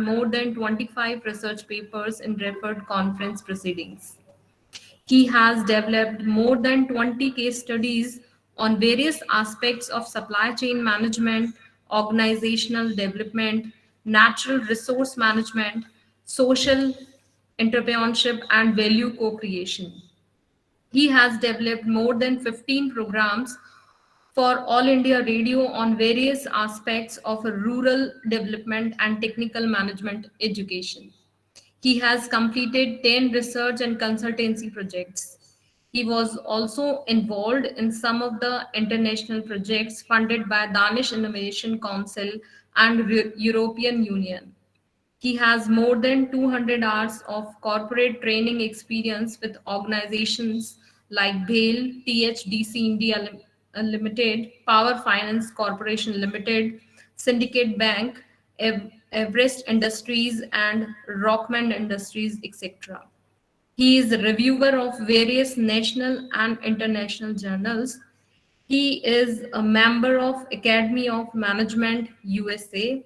more than 25 research papers in referred conference proceedings. He has developed more than 20 case studies on various aspects of supply chain management, organizational development, natural resource management, social entrepreneurship, and value co creation. He has developed more than 15 programs for All India Radio on various aspects of rural development and technical management education. He has completed 10 research and consultancy projects. He was also involved in some of the international projects funded by Danish Innovation Council and European Union. He has more than 200 hours of corporate training experience with organizations like BHALE, THDC India Limited, Power Finance Corporation Limited, Syndicate Bank, Everest Industries, and Rockman Industries, etc. He is a reviewer of various national and international journals. He is a member of Academy of Management USA,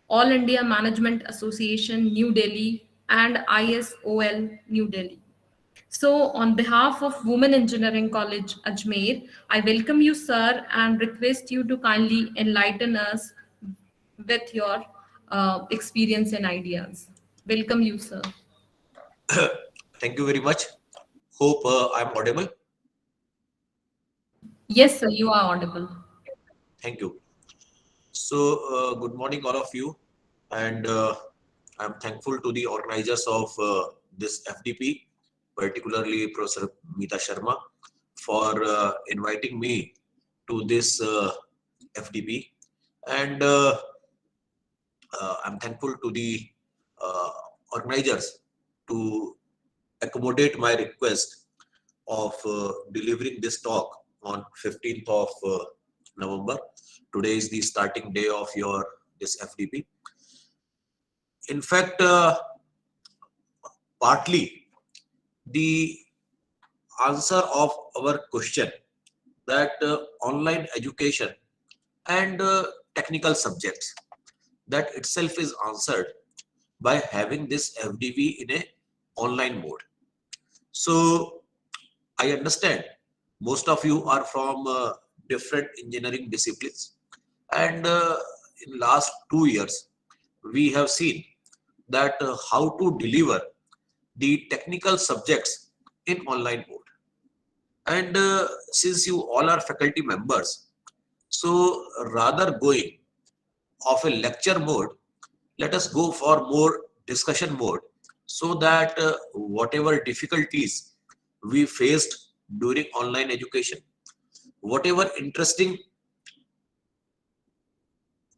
All India Management Association New Delhi, and ISOL New Delhi. So, on behalf of Women Engineering College Ajmer, I welcome you, sir, and request you to kindly enlighten us with your experience and ideas. Welcome you, sir. Thank you very much. Hope I'm audible. Yes, sir, you are audible. Thank you. So, good morning, all of you. And I'm thankful to the organizers of this FDP, particularly Professor Meeta Sharma, for inviting me to this FDP. And I'm thankful to the uh, organizers to accommodate my request of delivering this talk on 15th of November. Today is the starting day of your this FDP. In fact, partly the answer of our question that online education and technical subjects, that itself is answered by having this FDP in a online mode. So I understand most of you are from different engineering disciplines, and in last 2 years we have seen that how to deliver the technical subjects in online mode. And since you all are faculty members, so rather going of a lecture mode, let us go for more discussion mode, so that whatever difficulties we faced during online education, whatever interesting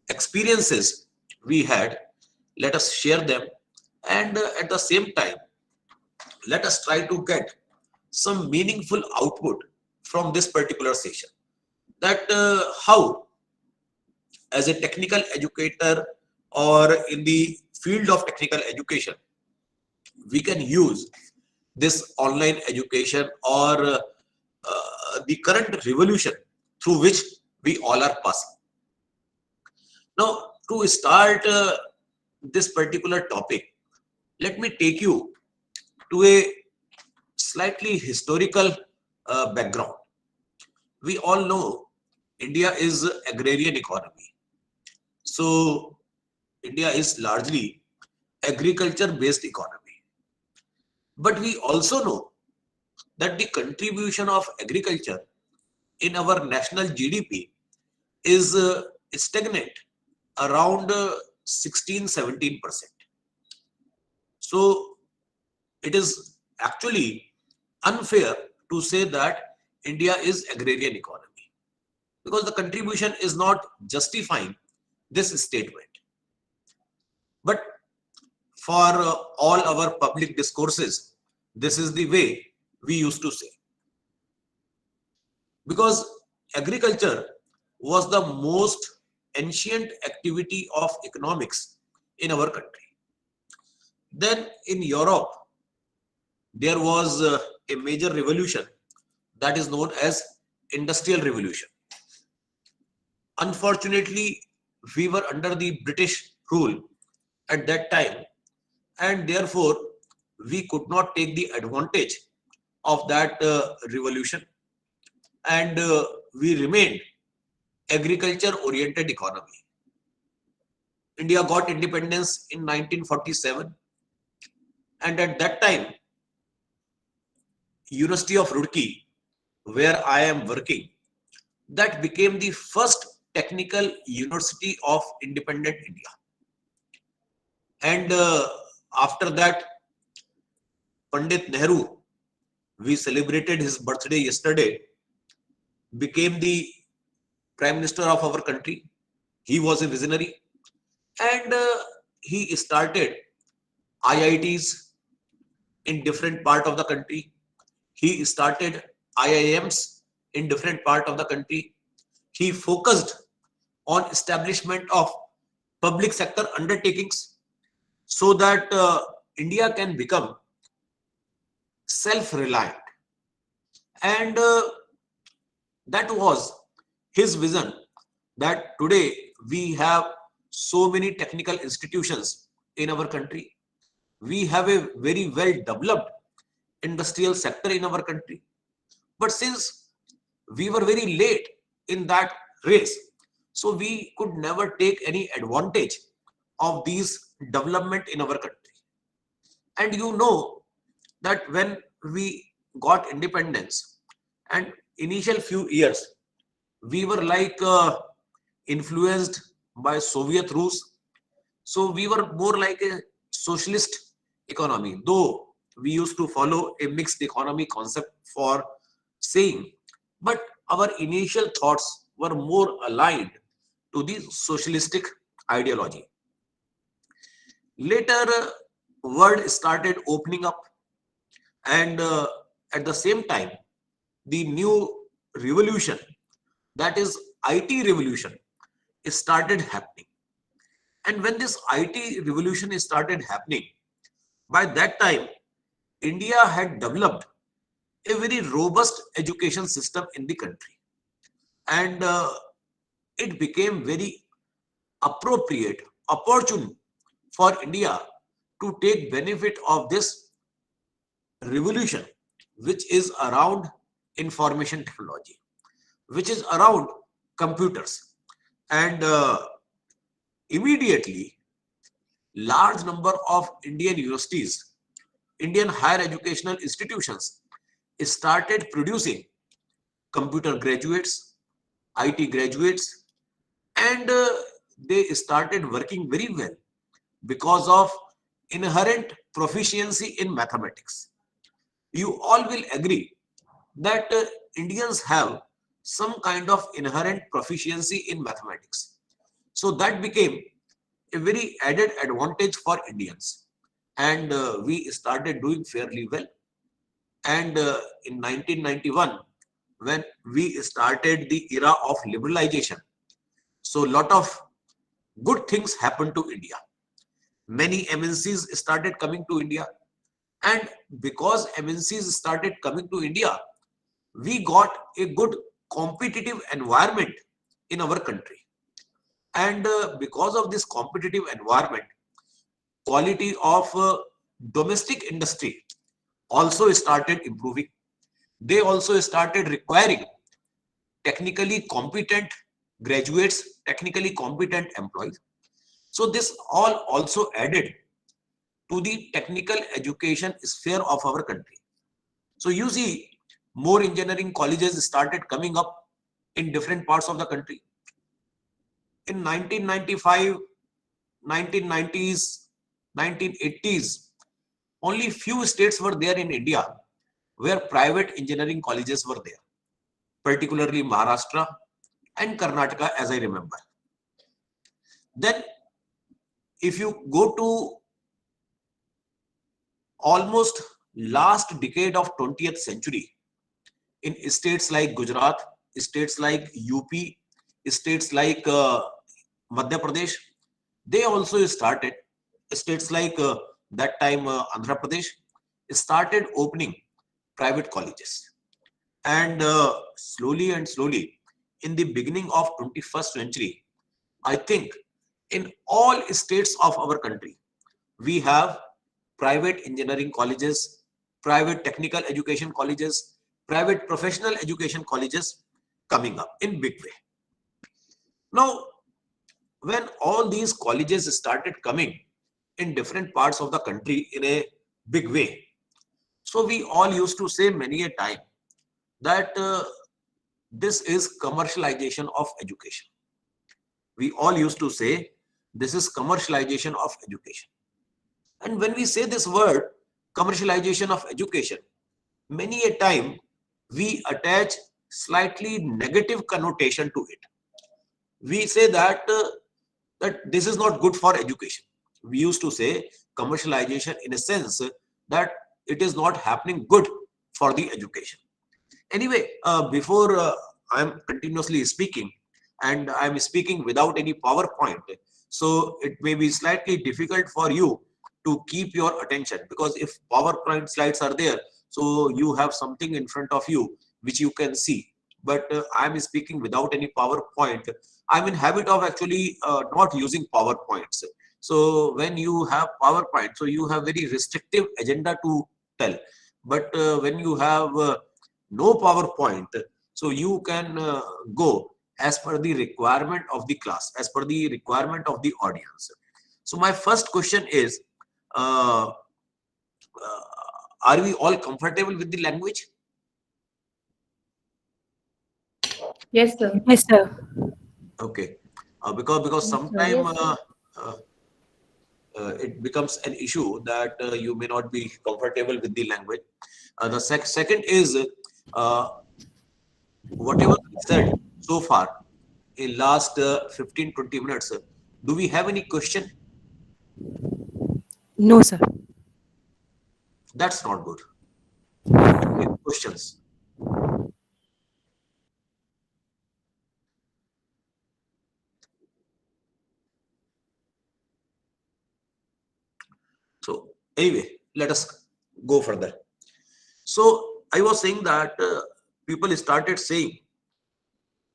experiences we had, let us share them, and at the same time let us try to get some meaningful output from this particular session, that how as a technical educator or in the field of technical education we can use this online education or the current revolution through which we all are passing. Now, to start this particular topic, let me take you to a slightly historical background. We all know India is an agrarian economy. So, India is largely agriculture-based economy. But we also know that the contribution of agriculture in our national GDP is stagnant around 16-17%. So it is actually unfair to say that India is agrarian economy, because the contribution is not justifying this statement. But for all our public discourses, this is the way we used to say, because agriculture was the most ancient activity of economics in our country. Then in Europe, there was a major revolution that is known as Industrial Revolution. Unfortunately, we were under the British rule at that time, and therefore we could not take the advantage of that revolution, and we remained agriculture oriented economy. India got independence in 1947, and at that time University of Roorkee, where I am working, that became the first technical university of independent India. And after that, Pandit Nehru, we celebrated his birthday yesterday, became the Prime Minister of our country. He was a visionary, and he started IITs in different part of the country. He started IIMs in different part of the country. He focused on establishment of public sector undertakings so that India can become self-reliant. And that was his vision, that today we have so many technical institutions in our country. We have a very well developed industrial sector in our country. But since we were very late in that race, so we could never take any advantage of these development in our country. And you know that when we got independence, and initial few years, we were like influenced by Soviet Rus. So we were more like a socialist economy, though we used to follow a mixed economy concept for saying, but our initial thoughts were more aligned to the socialistic ideology. Later, world started opening up, and at the same time, the new revolution, that is IT revolution, started happening. And when this IT revolution started happening, by that time, India had developed a very robust education system in the country. And it became very appropriate, opportune for India to take benefit of this revolution, which is around information technology, which is around computers. And immediately, large number of Indian universities, Indian higher educational institutions started producing computer graduates, IT graduates, and they started working very well because of inherent proficiency in mathematics. You all will agree that Indians have some kind of inherent proficiency in mathematics. So that became a very added advantage for Indians. And we started doing fairly well. And in 1991, when we started the era of liberalization, so a lot of good things happened to India. Many MNCs started coming to India. And because MNCs started coming to India, we got a good competitive environment in our country. And because of this competitive environment, quality of domestic industry also started improving. They also started requiring technically competent graduates, technically competent employees. So this all also added to the technical education sphere of our country. So you see, more engineering colleges started coming up in different parts of the country. In 1995, 1990s, 1980s, only few states were there in India where private engineering colleges were there, particularly Maharashtra and Karnataka, as I remember. Then, if you go to almost last decade of 20th century, in states like Gujarat, states like UP, states like Madhya Pradesh, they also started, states like that time Andhra Pradesh, started opening private colleges. And slowly and slowly, in the beginning of 21st century, I think In all states of our country, we have private engineering colleges, private technical education colleges, private professional education colleges coming up in big way. Now, when all these colleges started coming in different parts of the country in a big way, so we all used to say many a time that this is commercialization of education. We all used to say this is commercialization of education. And when we say this word, commercialization of education, many a time we attach slightly negative connotation to it. We say that that this is not good for education. We used to say commercialization in a sense that it is not happening good for the education. Anyway, before I'm continuously speaking, and I'm speaking without any PowerPoint, so it may be slightly difficult for you to keep your attention, because if PowerPoint slides are there, so you have something in front of you which you can see. But I'm speaking without any PowerPoint. I'm in habit of actually not using PowerPoints. So when you have PowerPoint, so you have very restrictive agenda to tell. But when you have no PowerPoint, so you can go as per the requirement of the class, as per the requirement of the audience. So my first question is, uh, are we all comfortable with the language? Yes, sir. Yes, sir. Okay, because sometime uh, it becomes an issue that you may not be comfortable with the language. The second is uh, whatever we said so far in last 15-20 minutes. Do we have any question? No, sir. That's not good. Okay, questions. So anyway, let us go further. So I was saying that people started saying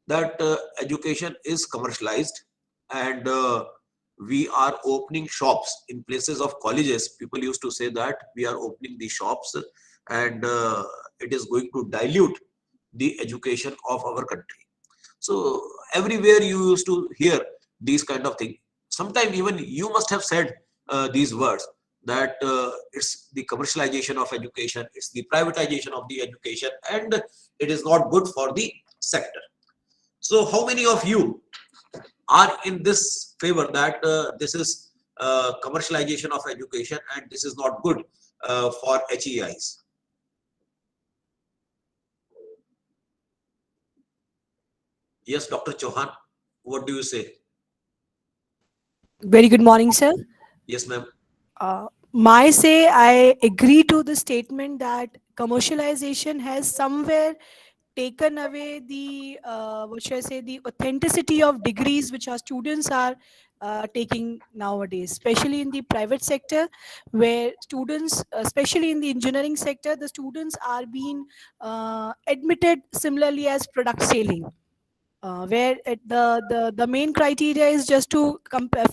that education is commercialized, and we are opening shops in places of colleges. People used to say that we are opening the shops, and it is going to dilute the education of our country. So everywhere you used to hear these kind of things. Sometimes even you must have said these words, that it's the commercialization of education, it's the privatization of the education, and it is not good for the sector. So how many of you are in this favor that this is commercialization of education and this is not good for HEIs? Yes, Dr. Chauhan, what do you say? Very good morning, sir. Yes, ma'am. My say, I agree to the statement that commercialization has somewhere taken away the, what should I say, the authenticity of degrees which our students are taking nowadays, especially in the private sector, where students, especially in the engineering sector, the students are being admitted similarly as product selling. Where the main criteria is just to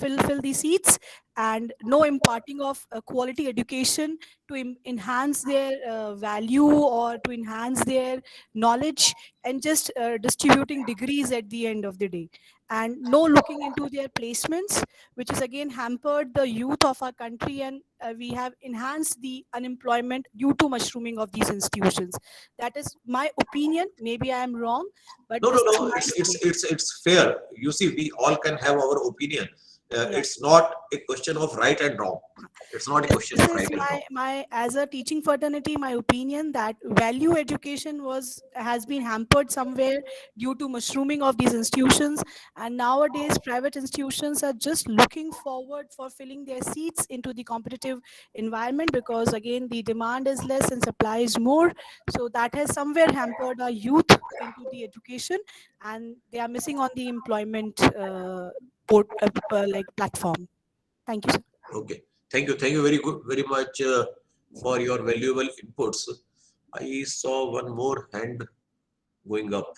fill the seats, and no imparting of quality education to enhance their value or to enhance their knowledge, and just distributing degrees at the end of the day, and no looking into their placements, which is again hampered the youth of our country, and we have enhanced the unemployment due to mushrooming of these institutions. That is my opinion. Maybe I am wrong, but No, no, this is no. my say. It's fair. You see, we all can have our opinion. Yeah. It's not a question of right and wrong. It's not a question This of is right and wrong. my as a teaching fraternity, my opinion that value education has been hampered somewhere due to mushrooming of these institutions, and nowadays private institutions are just looking forward for filling their seats into the competitive environment, because again the demand is less and supply is more. So that has somewhere hampered our youth into the education, and they are missing on the employment like platform. Thank you, sir. Okay. Thank you very good, very much for your valuable inputs. I saw one more hand going up.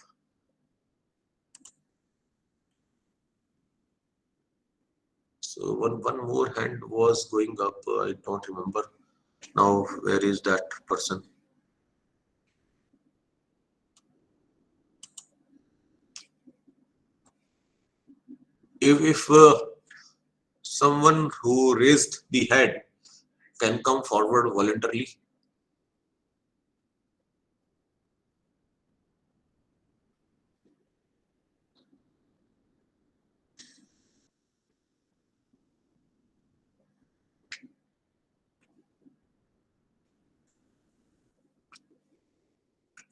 So one more hand was going up. I don't remember now. Where is that person? If someone who raised the hand can come forward voluntarily.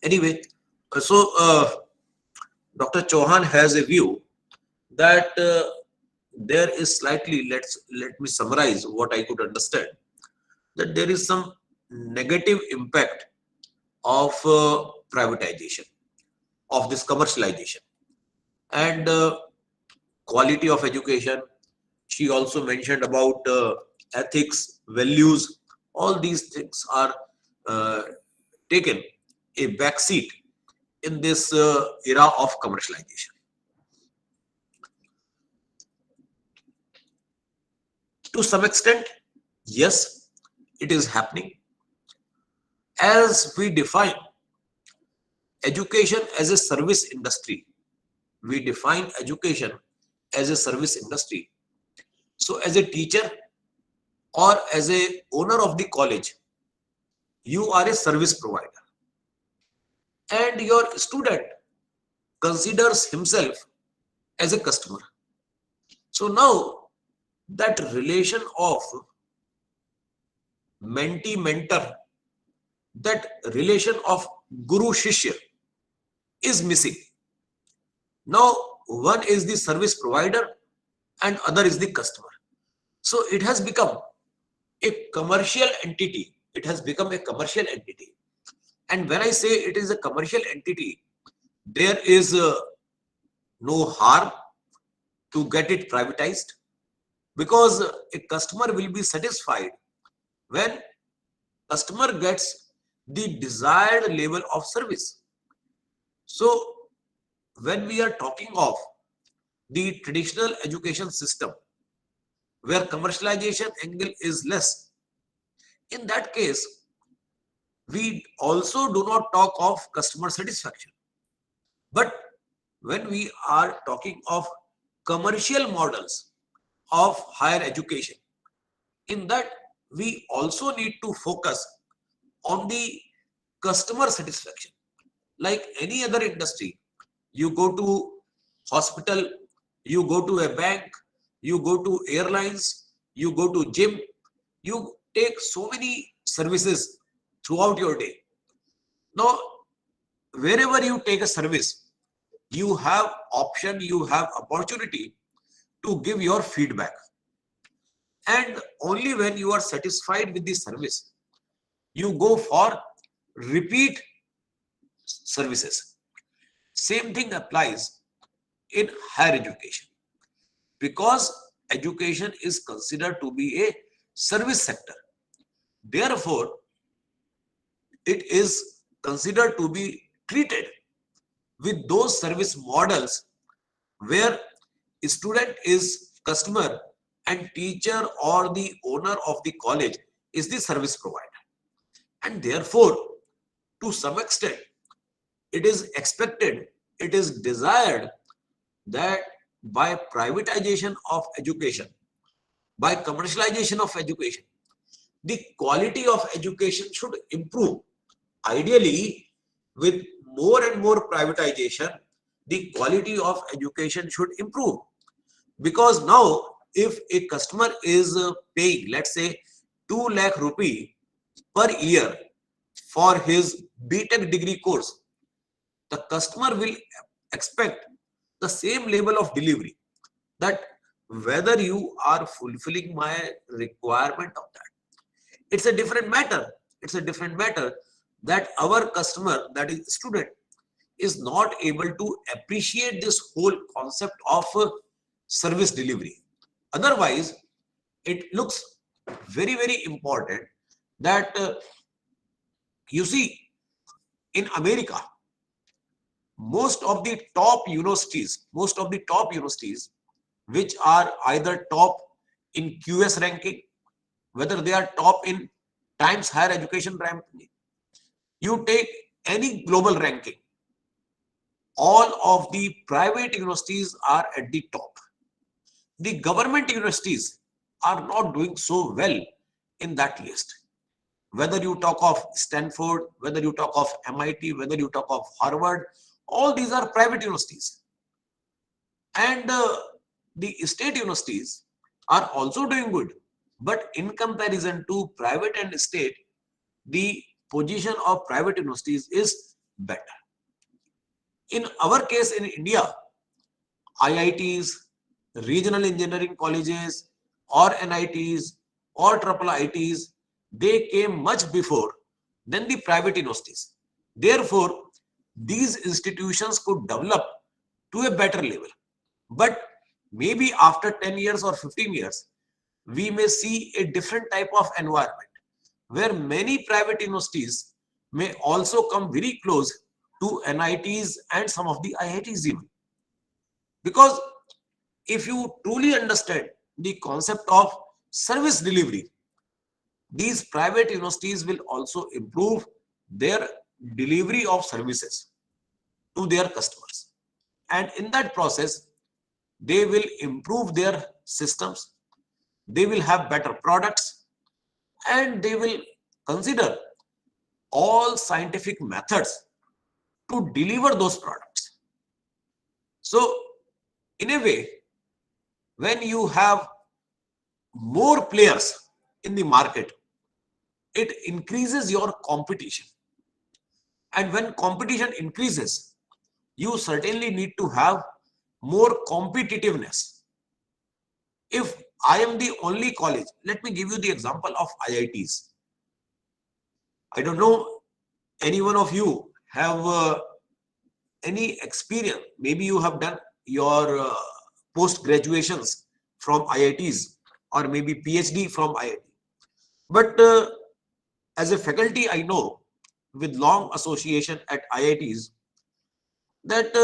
Anyway, Dr. Chauhan has a view that there is slightly, let me summarize what I could understand, that there is some negative impact of privatization, of this commercialization, and quality of education. She also mentioned about ethics, values. All these things are taken a backseat in this era of commercialization. To some extent, yes, it is happening. As we define education as a service industry, we define education as a service industry. So as a teacher or as a owner of the college, you are a service provider, and your student considers himself as a customer. So now that relation of mentee-mentor, that relation of guru-shishya is missing. Now one is the service provider and other is the customer. So it has become a commercial entity. It has become a commercial entity. And when I say it is a commercial entity, there is no harm to get it privatized, because a customer will be satisfied when customer gets the desired level of service. So when we are talking of the traditional education system where commercialization angle is less, in that case, we also do not talk of customer satisfaction. But when we are talking of commercial models of higher education, in that we also need to focus on the customer satisfaction. Like any other industry, you go to hospital, you go to a bank, you go to airlines, you go to gym, you take so many services throughout your day. Now, wherever you take a service, you have option, you have opportunity to give your feedback. And only when you are satisfied with the service, you go for repeat services. Same thing applies in higher education, because education is considered to be a service sector. Therefore, it is considered to be treated with those service models where student is customer and teacher or the owner of the college is the service provider. And therefore, to some extent, it is expected, it is desired that by privatization of education, by commercialization of education, the quality of education should improve. Ideally, with more and more privatization, the quality of education should improve. Because now, if a customer is paying, let's say, 2 lakh rupee per year for his BTech degree course, the customer will expect the same level of delivery, that whether you are fulfilling my requirement of that. It's a different matter. It's a different matter that our customer, that is student, is not able to appreciate this whole concept of service delivery. Otherwise, it looks very, very important that you see, in America, most of the top universities which are either top in QS ranking, whether they are top in Times Higher Education ranking. You take any global ranking, all of the private universities are at the top. The government universities are not doing so well in that list. Whether you talk of Stanford, whether you talk of MIT, whether you talk of Harvard, all these are private universities. And the state universities are also doing good. But in comparison to private and state, the position of private universities is better. In our case in India, IITs, regional engineering colleges, or NITs, or triple ITs, they came much before than the private universities. Therefore, these institutions could develop to a better level. But maybe after 10 years or 15 years, we may see a different type of environment where many private universities may also come very close to NITs and some of the IITs even. Because if you truly understand the concept of service delivery, these private universities will also improve their delivery of services to their customers. And in that process, they will improve their systems, they will have better products, and they will consider all scientific methods to deliver those products. So, in a way, when you have more players in the market, it increases your competition. And when competition increases, you certainly need to have more competitiveness. If I am the only college, let me give you the example of IITs. I don't know any one of you have any experience. Maybe you have done your post graduations from IITs or maybe PhD from IIT. But as a faculty, I know with long association at IITs that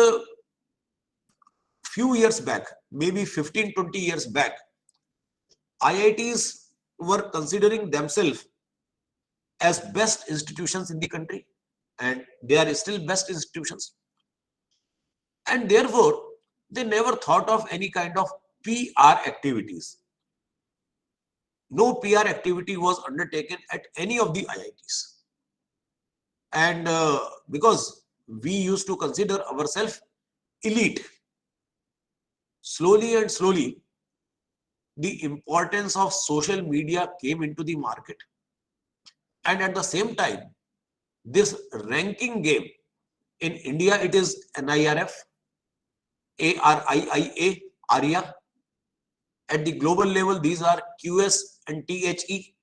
few years back, maybe 15-20 years back, IITs were considering themselves as best institutions in the country, and they are still best institutions. And therefore, they never thought of any kind of PR activities. No PR activity was undertaken at any of the IITs. And because we used to consider ourselves elite, slowly and slowly, the importance of social media came into the market. And at the same time, this ranking game in India, it is NIRF, ARIIA, ARIA. At the global level, these are QS and THE.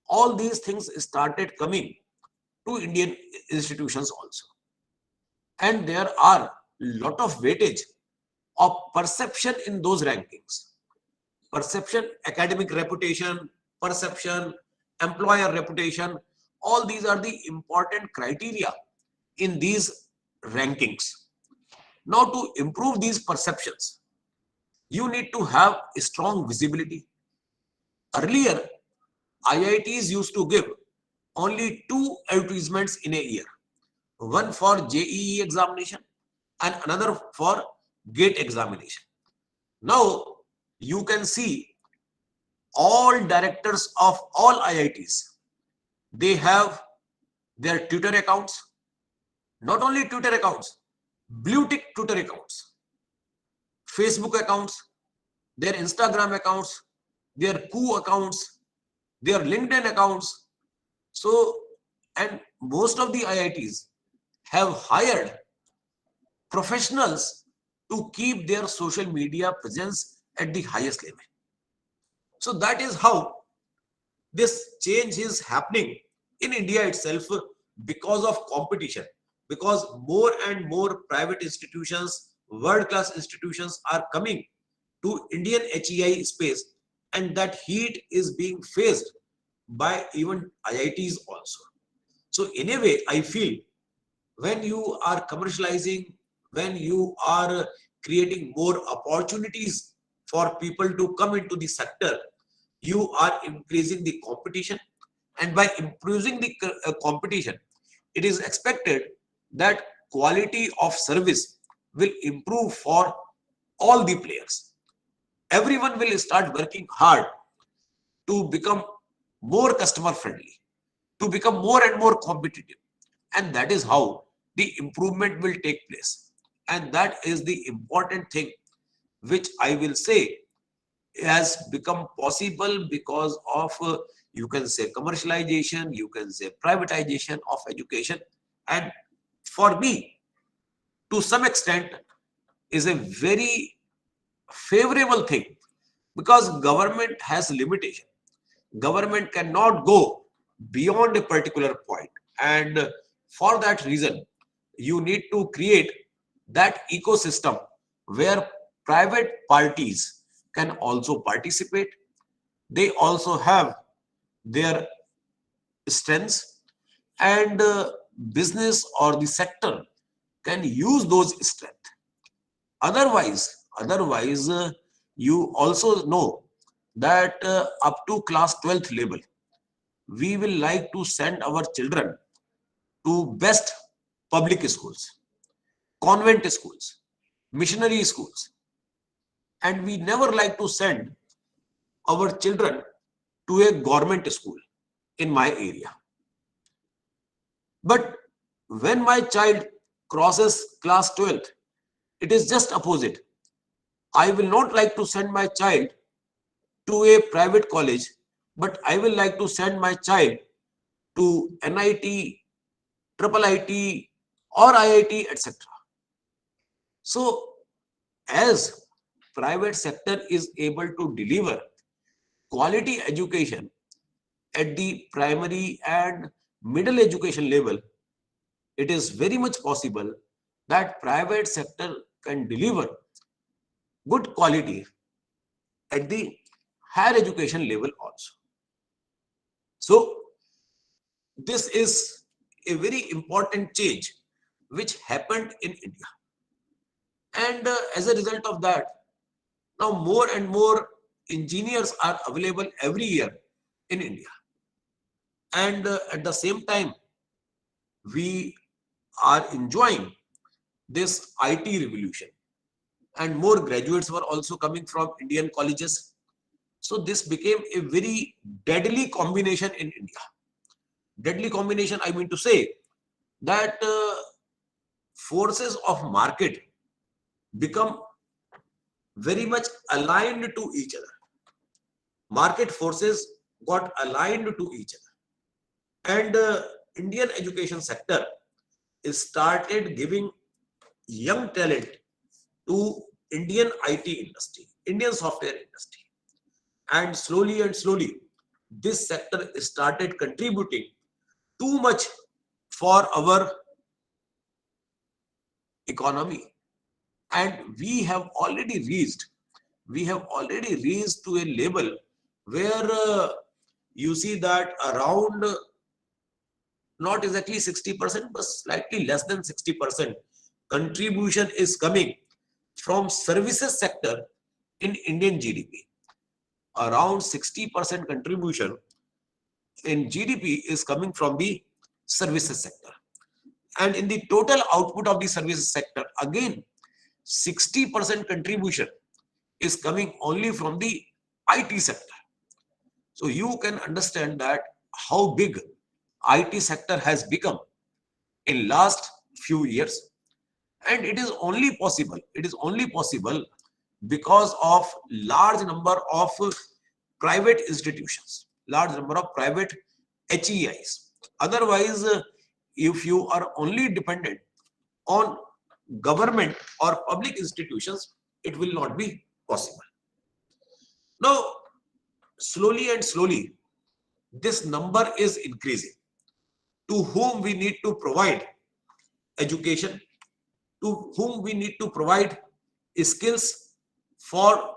All these things started coming to Indian institutions also. And there are a lot of weightage of perception in those rankings. Perception, academic reputation, perception, employer reputation, all these are the important criteria in these rankings. Now, to improve these perceptions, you need to have a strong visibility. Earlier, IITs used to give only 2 advertisements in a year, one for JEE examination and another for GATE examination. Now, you can see all directors of all IITs, they have their Twitter accounts, not only Twitter accounts, blue tick Twitter accounts, Facebook accounts, their Instagram accounts, their Koo accounts, their LinkedIn accounts. So, and most of the IITs have hired professionals to keep their social media presence at the highest level. So that is how this change is happening in India itself because of competition, because more and more private institutions, world-class institutions are coming to Indian HEI space, and that heat is being faced by even IITs also. So in a way, I feel when you are commercializing, when you are creating more opportunities for people to come into the sector, you are increasing the competition, and by increasing the competition, it is expected that quality of service will improve for all the players. Everyone will start working hard to become more customer friendly, to become more and more competitive. And that is how the improvement will take place. And that is the important thing which I will say has become possible because of, you can say, commercialization, you can say privatization of education. And for me, to some extent, is a very favorable thing, because government has limitation. Government cannot go beyond a particular point, and for that reason you need to create that ecosystem where private parties can also participate. They also have their strengths, and business or the sector can use those strengths. Otherwise, you also know that up to class 12th level, we will like to send our children to best public schools, convent schools, missionary schools, and we never like to send our children to a government school in my area. But when my child crosses class 12th, it is just opposite. I will not like to send my child to a private college, but I will like to send my child to NIT, triple IT, or IIT, etc. So, as private sector is able to deliver quality education at the primary and middle education level, it is very much possible that private sector can deliver good quality at the higher education level also. So this is a very important change which happened in India. And as a result of that, now more and more engineers are available every year in India. And at the same time, we are enjoying this IT revolution. And more graduates were also coming from Indian colleges. So this became a very deadly combination in India. Deadly combination, I mean to say that forces of market become very much aligned to each other. Market forces got aligned to each other. And Indian education sector started giving young talent to Indian IT industry, Indian software industry. And slowly, this sector started contributing too much for our economy. And we have already reached to a level where you see that around not exactly 60%, but slightly less than 60% contribution is coming from services sector in Indian GDP. Around 60% contribution in GDP is coming from the services sector. And in the total output of the services sector, again, 60% contribution is coming only from the IT sector. So you can understand that how big IT sector has become in last few years. And it is only possible because of large number of private institutions, large number of private HEIs. Otherwise, if you are only dependent on government or public institutions, it will not be possible. Now, slowly, this number is increasing. To whom we need to provide education, to whom we need to provide skills for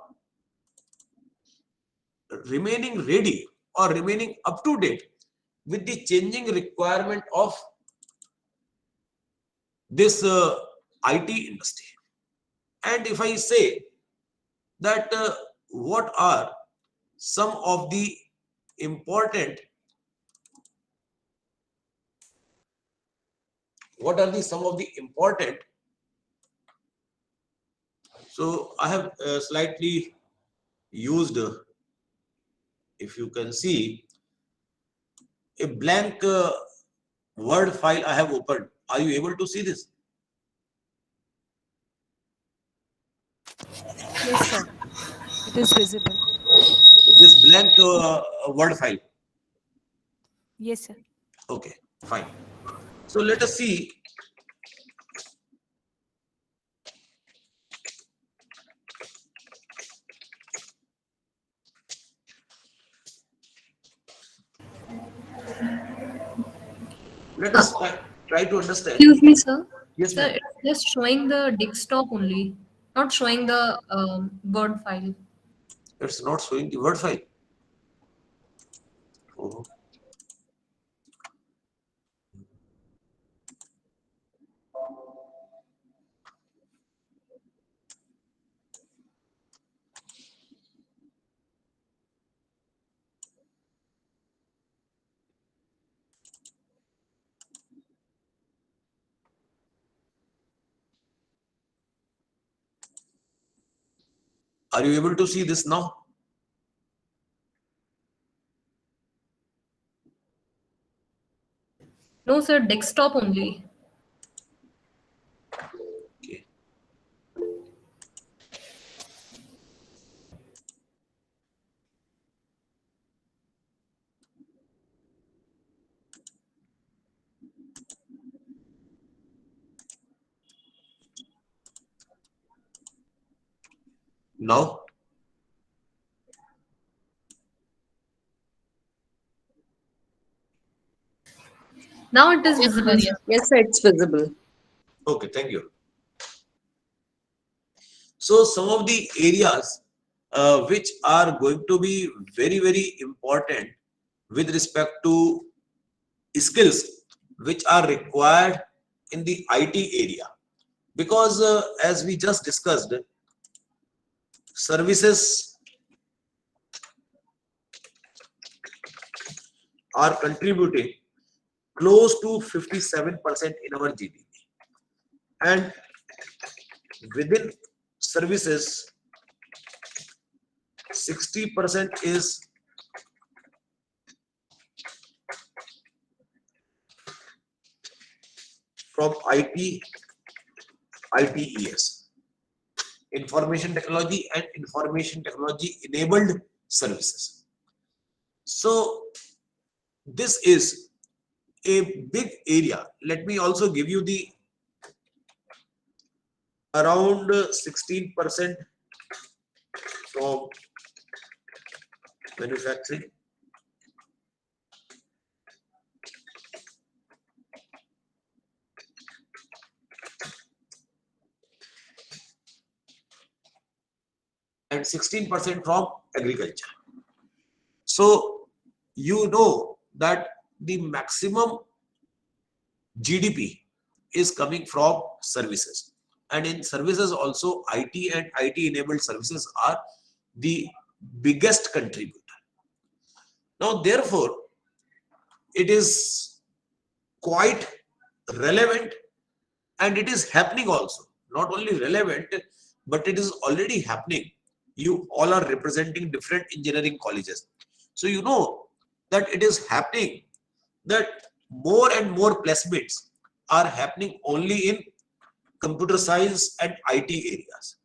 remaining ready or remaining up to date with the changing requirement of this IT industry. And if I say that what are some of the important so I have slightly used if you can see a blank word file I have opened. Are you able to see this? Yes, sir. It is visible. This blank word file. Yes, sir. Okay, fine. So let us see. Let us try to understand. Excuse me, sir. Yes, Sir, ma'am. it's just showing the desktop only, not showing the Word file. It's not showing the word file. Oh. Are you able to see this now? No, sir, desktop only. Okay. Now, Now it is Yes, visible, sir. sir. Yes, sir, it's visible. okay, thank you. So some of the areas which are going to be very, very important with respect to skills which are required in the IT area. Because as we just discussed, services are contributing close to 57% in our GDP. And within services, 60% is from ITES, information technology and information technology enabled services. So this is a big area. Let me also give you the around 16% from manufacturing, and 16% from agriculture. So you know that the maximum GDP is coming from services, and in services also IT and IT enabled services are the biggest contributor. Now therefore it is quite relevant, and it is happening also. Not only relevant, but it is already happening. You all are representing different engineering colleges, so you know that it is happening, that more and more placements are happening only in computer science and IT areas.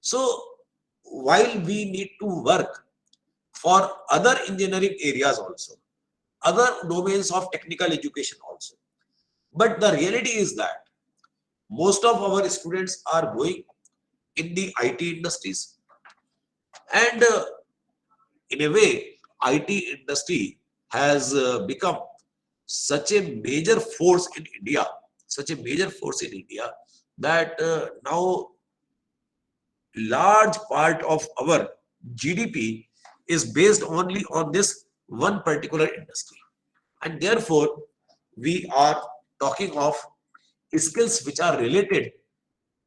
So while we need to work for other engineering areas also, other domains of technical education also, but the reality is that most of our students are going in the IT industries, and in a way IT industry has become such a major force in India, that now large part of our GDP is based only on this one particular industry. And therefore, we are talking of skills which are related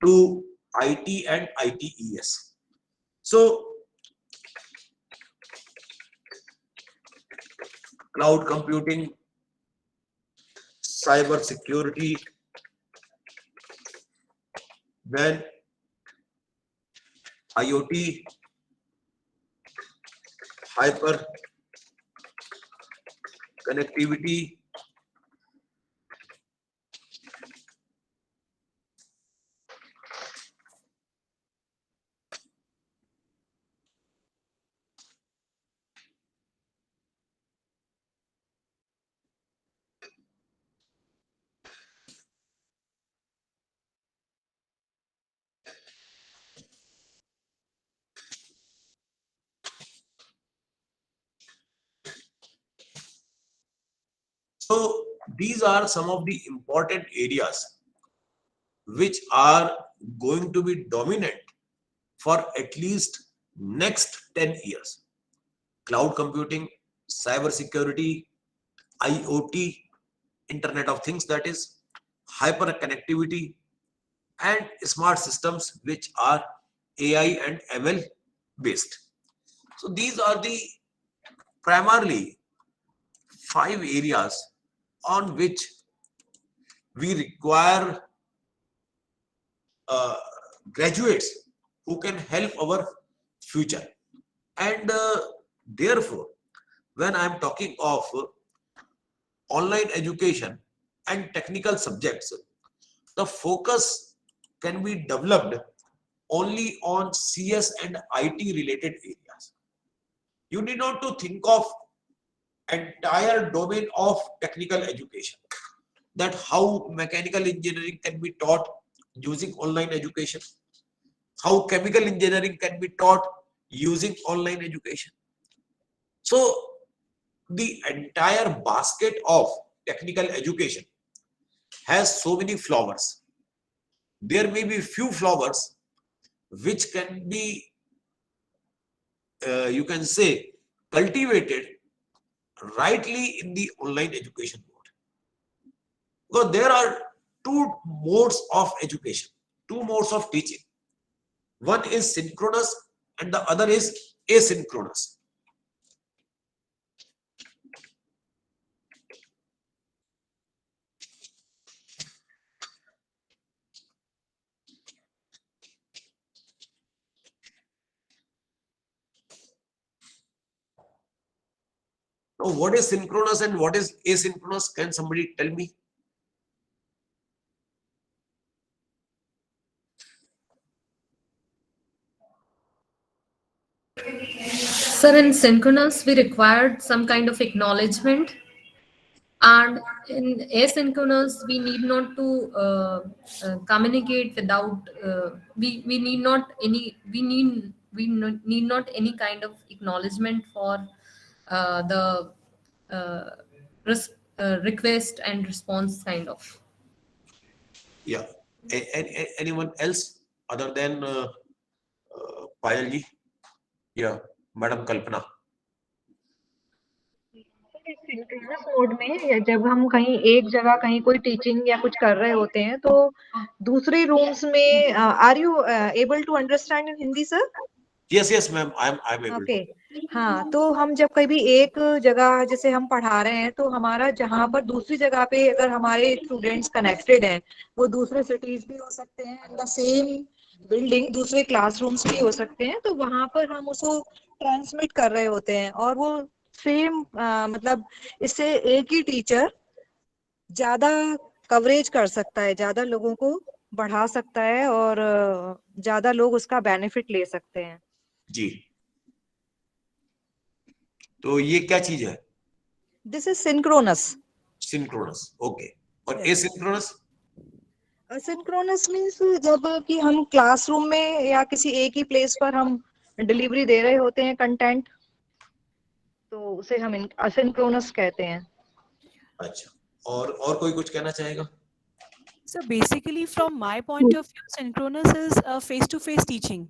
to IT and ITES. So cloud computing, cyber security, then IoT, hyper connectivity, so these are some of the important areas which are going to be dominant for at least next 10 years. Cloud computing, cyber security, IoT, Internet of Things, that is, hyper connectivity, and smart systems which are AI and ML based. So these are the primarily 5 areas on which we require graduates who can help our future. And therefore, when I am talking of online education and technical subjects, the focus can be developed only on CS and IT related areas. You need not to think of entire domain of technical education, that how mechanical engineering can be taught using online education, how chemical engineering can be taught using online education. So the entire basket of technical education has so many flowers. There may be few flowers which can be, you can say, cultivated rightly in the online education mode. Because there are two modes of education, two modes of teaching. One is synchronous and the other is asynchronous. Now, what is synchronous and what is asynchronous? Can somebody tell me? Sir, in synchronous, we required some kind of acknowledgement, and in asynchronous, we need not to communicate without. We need not any. Need not any kind of acknowledgement for the uh, request and response kind of. Yeah. Anyone else other than Payal ji? Yeah, Madam Kalpana. Synchronous mode में या जब हम कहीं एक जगह कहीं कोई teaching या कुछ कर रहे होते हैं तो दूसरे रूम्स में are you able to understand in Hindi sir? Yes, ma'am. I'm able okay to. हाँ, तो हम जब कभी एक जगह जैसे हम पढ़ा रहे हैं तो हमारा जहाँ पर दूसरी जगह पे अगर हमारे स्टूडेंट्स कनेक्टेड हैं, वो दूसरे सिटीज भी हो सकते हैं, इन द सेम बिल्डिंग दूसरे क्लासरूम्स भी हो सकते हैं, तो वहां पर हम उसको ट्रांसमिट कर रहे होते हैं और वो सेम मतलब इससे एक ही टीचर ज्यादा कवरेज कर सकता है, ज्यादा लोगों को बढ़ा सकता है और ज्यादा लोग उसका बेनिफिट ले सकते हैं जी। तो ये क्या चीज है? This is synchronous. Synchronous, okay. और Yes. एसिंक्रोनस? सिंक्रोनस मीन्स जब कि हम क्लासरूम में या किसी एक ही प्लेस पर हम डिलीवरी दे रहे होते हैं कंटेंट, तो उसे हम असिंक्रोनस कहते हैं। अच्छा, और कोई कुछ कहना चाहेगा? So basically, from my point of view, synchronous is a face-to-face teaching,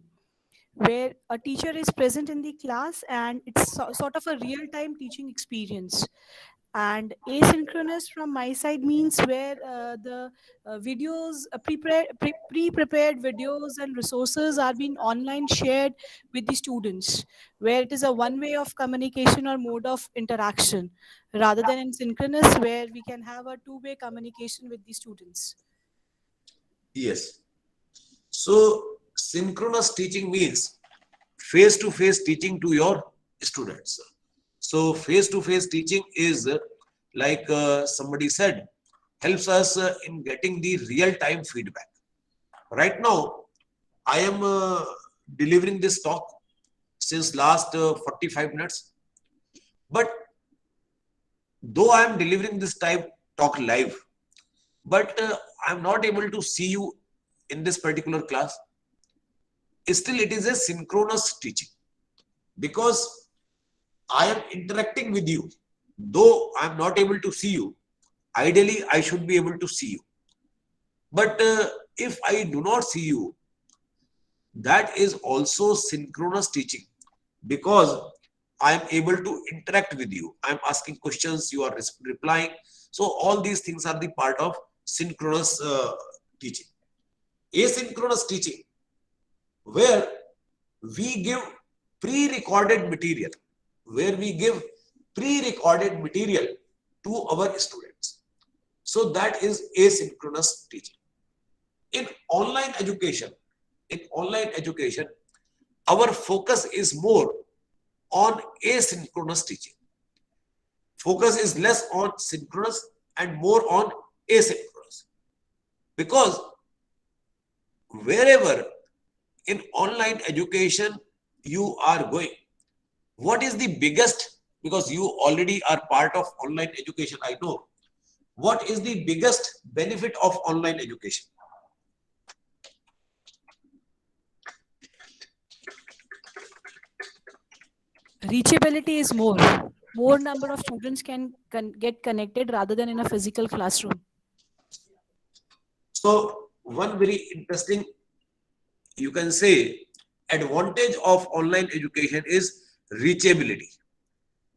where a teacher is present in the class and it's sort of a real-time teaching experience. And asynchronous from my side means where the videos, pre-prepared videos and resources are being online shared with the students, where it is a one way of communication or mode of interaction, rather than in synchronous where we can have a two-way communication with the students. Yes. So synchronous teaching means face-to-face teaching to your students. So face-to-face teaching is like somebody said, helps us in getting the real-time feedback. Right now, I am delivering this talk since last 45 minutes. But though I am delivering this type talk live, but I am not able to see you in this particular class. Still, it is a synchronous teaching because I am interacting with you. Though I am not able to see you, ideally I should be able to see you. But if I do not see you, that is also synchronous teaching because I am able to interact with you. I am asking questions, you are replying. So all these things are the part of synchronous teaching. Asynchronous teaching, where we give pre-recorded material, to our students. So that is asynchronous teaching. In online education, our focus is more on asynchronous teaching. Focus is less on synchronous and more on asynchronous. Because wherever in online education you are going, what is the biggest, because you already are part of online education, I know, what is the biggest benefit of online education? Reachability is more number of students can get connected rather than in a physical classroom. So one very interesting, you can say, advantage of online education is reachability.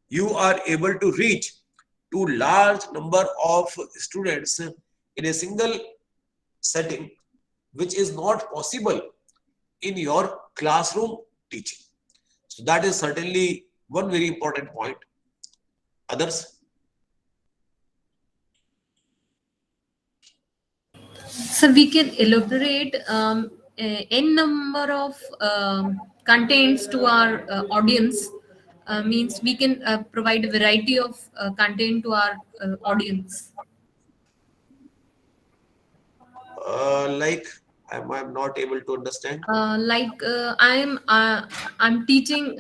You are able to reach to large number of students in a single setting, which is not possible in your classroom teaching. So that is certainly one very important point. Others? So we can elaborate n number of contents to our audience. Means we can provide a variety of content to our audience. Like I'm not able to understand. I'm teaching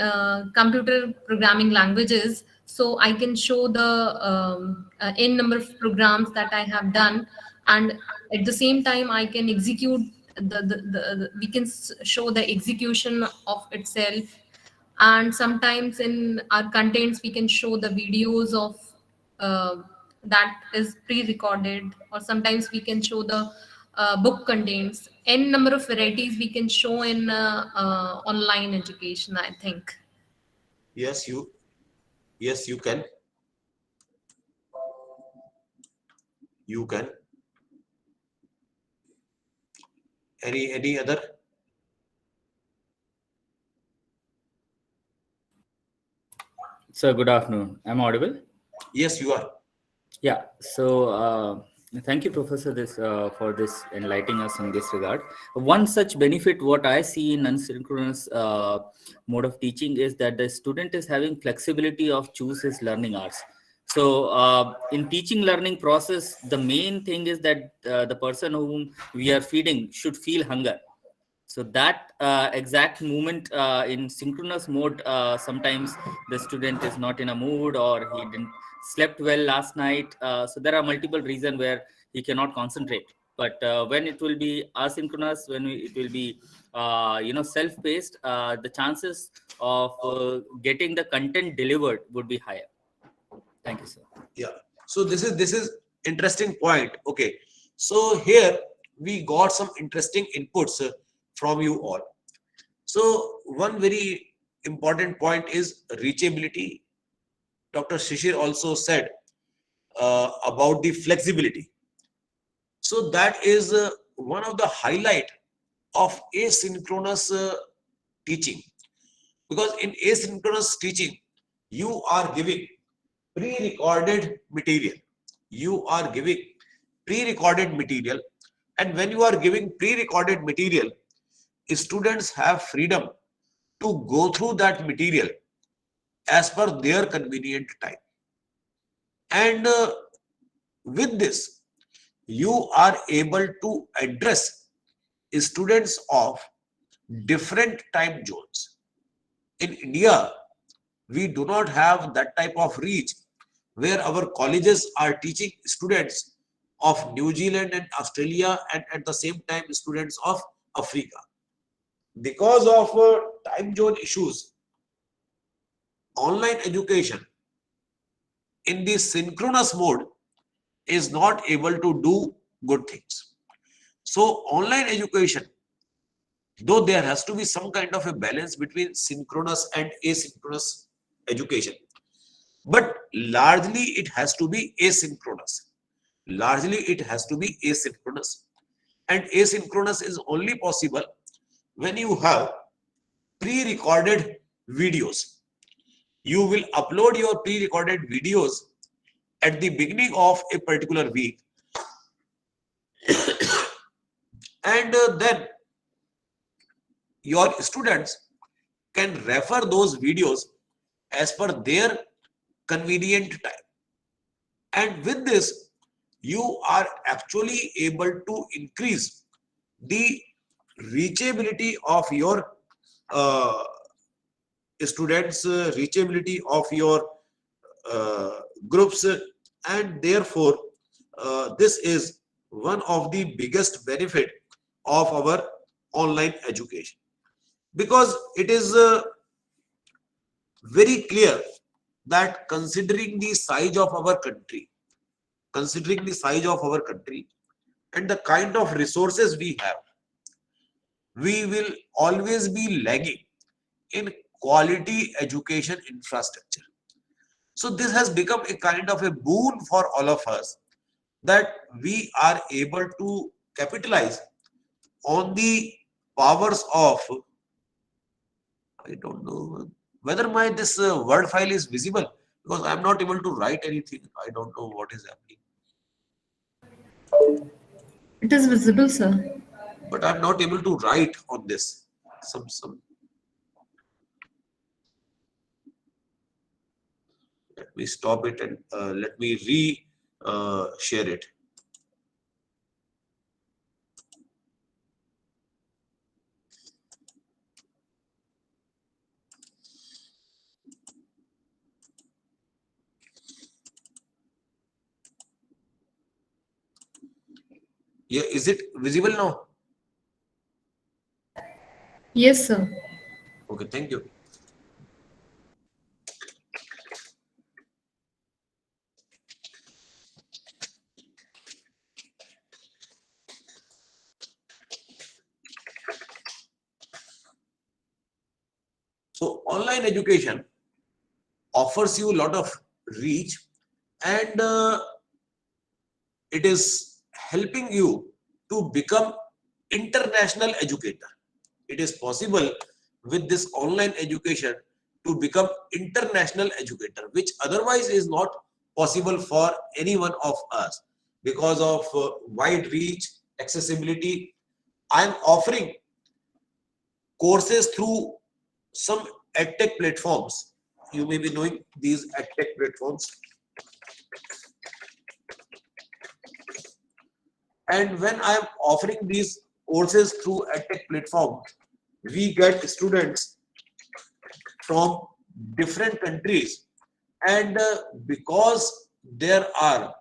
computer programming languages, so I can show the n number of programs that I have done, and at the same time I can execute we can show the execution of itself, and sometimes in our contents we can show the videos of that is pre-recorded, or sometimes we can show the book contents. N number of varieties we can show in online education, I think. Yes, you can. You can. Any other? Sir, good afternoon. Am I audible? Yes, you are. Yeah. So thank you, Professor, for this enlightening us in this regard. One such benefit, what I see in asynchronous mode of teaching, is that the student is having flexibility of choose his learning hours. So in teaching learning process, the main thing is that the person whom we are feeding should feel hunger. So that exact moment in synchronous mode, sometimes the student is not in a mood, or he didn't slept well last night. So there are multiple reasons where he cannot concentrate. But when it will be asynchronous, when it will be self-paced, the chances of getting the content delivered would be higher. Thank you, sir. Yeah. So this is interesting point. Okay. So here we got some interesting inputs from you all. So one very important point is reachability. Dr. Shishir also said about the flexibility. So that is one of the highlight of asynchronous teaching, because in asynchronous teaching you are giving pre-recorded material. You are giving pre-recorded material, and when you are giving pre-recorded material, students have freedom to go through that material as per their convenient time. And with this, you are able to address students of different time zones. In India, we do not have that type of reach where our colleges are teaching students of New Zealand and Australia, and at the same time students of Africa. Because of time zone issues, online education in the synchronous mode is not able to do good things. So online education, though there has to be some kind of a balance between synchronous and asynchronous education, but largely it has to be asynchronous. Largely it has to be asynchronous. And asynchronous is only possible when you have pre-recorded videos. You will upload your pre-recorded videos at the beginning of a particular week, and then your students can refer those videos as per their convenient time. And with this, you are actually able to increase the reachability of your students, reachability of your groups, and therefore this is one of the biggest benefit of our online education, because it is very clear that considering the size of our country, and the kind of resources we have, we will always be lagging in quality education infrastructure. So this has become a kind of a boon for all of us, that we are able to capitalize on the powers of, I don't know whether my this word file is visible, because I am not able to write anything. I don't know what is happening. It is visible, sir. But I'm not able to write on this. Some. Let me stop it and let me share it. Yeah, is it visible now? Yes, sir. Okay, thank you. So online education offers you a lot of reach, and it is helping you to become international educator. It is possible with this online education to become international educator, which otherwise is not possible for any one of us because of wide reach, accessibility. I am offering courses through some edtech platforms. You may be knowing these edtech platforms. And when I am offering these courses through edtech platform, we get students from different countries, and because there are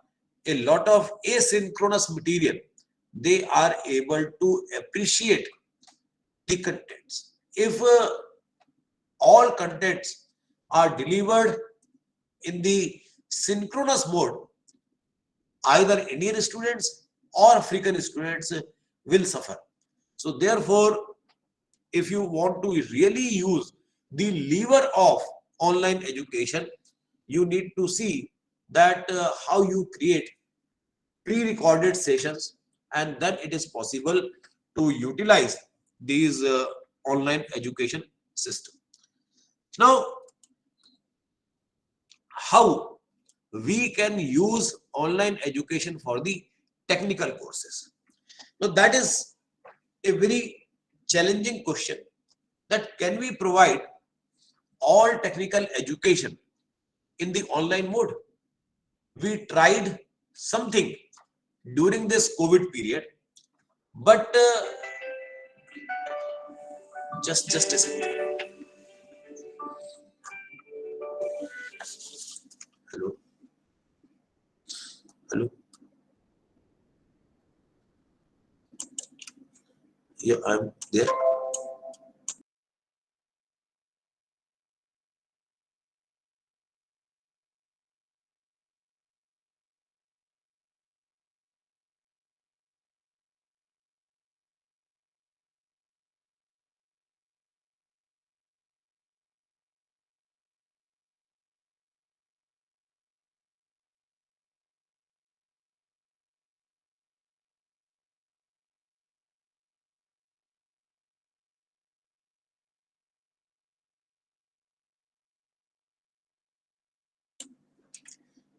a lot of asynchronous material, they are able to appreciate the contents. If all contents are delivered in the synchronous mode, either Indian students or African students will suffer. So therefore, if you want to really use the lever of online education, you need to see that how you create pre-recorded sessions, and then it is possible to utilize these online education system. Now, how we can use online education for the technical courses? Now, that is a very challenging question, that can we provide all technical education in the online mode? We tried something during this COVID period, but just a second. Hello. Hello. Yeah, I'm there.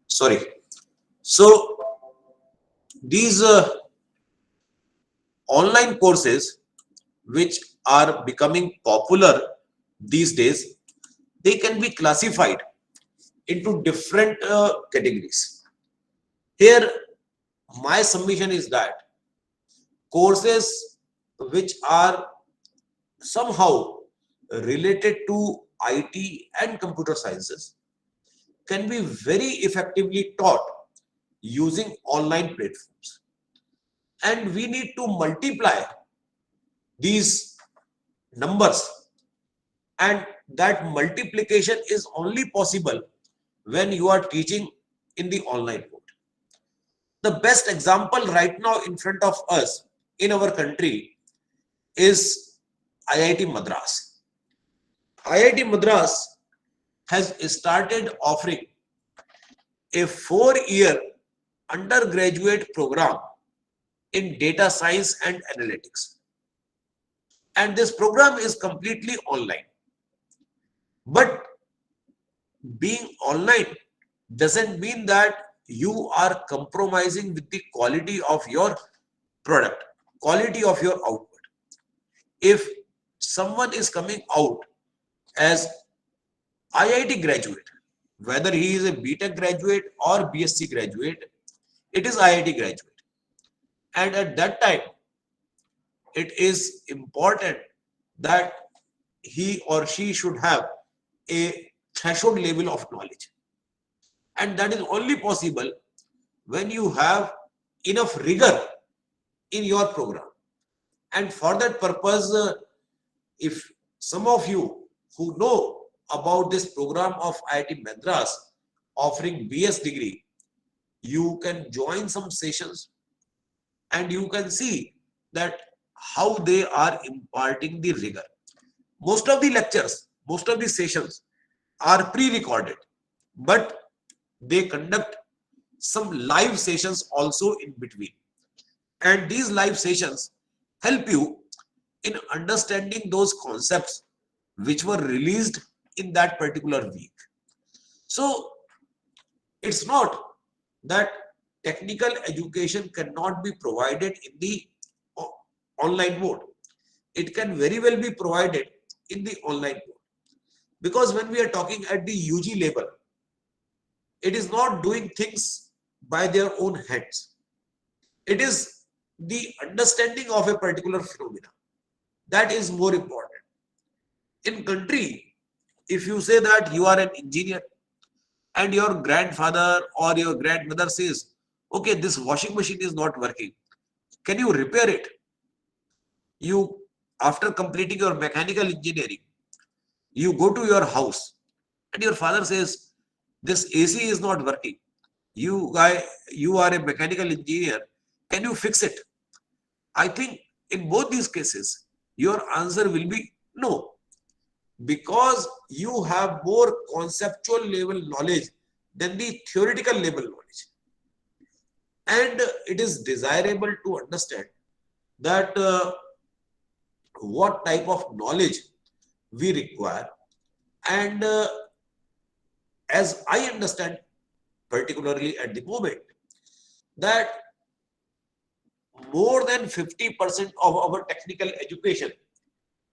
Sorry. So these online courses which are becoming popular these days, they can be classified into different categories. Here, my submission is that courses which are somehow related to IT and computer sciences can be very effectively taught using online platforms. And we need to multiply these numbers, and that multiplication is only possible when you are teaching in the online mode. The best example right now in front of us in our country is IIT Madras. IIT Madras has started offering a 4-year undergraduate program in data science and analytics. And this program is completely online. But being online doesn't mean that you are compromising with the quality of your product, quality of your output. If someone is coming out as IIT graduate, whether he is a BTech graduate or BSc graduate, it is IIT graduate. And at that time, it is important that he or she should have a threshold level of knowledge. And that is only possible when you have enough rigor in your program. And for that purpose, if some of you who know about this program of IIT Madras offering BS degree, you can join some sessions and you can see that how they are imparting the rigor. Most of the lectures, most of the sessions are pre-recorded, but they conduct some live sessions also in between. And these live sessions help you in understanding those concepts which were released in that particular week. So it's not that technical education cannot be provided in the online mode. It can very well be provided in the online mode. Because when we are talking at the UG level, it is not doing things by their own hands. It is the understanding of a particular phenomena. That is more important. In country, if you say that you are an engineer and your grandfather or your grandmother says, okay, this washing machine is not working, can you repair it? You, after completing your mechanical engineering, you go to your house and your father says, this AC is not working. You are a mechanical engineer, can you fix it? I think in both these cases, your answer will be no, because you have more conceptual level knowledge than the theoretical level knowledge. And it is desirable to understand that what type of knowledge we require. And as I understand, particularly at the moment, that more than 50% of our technical education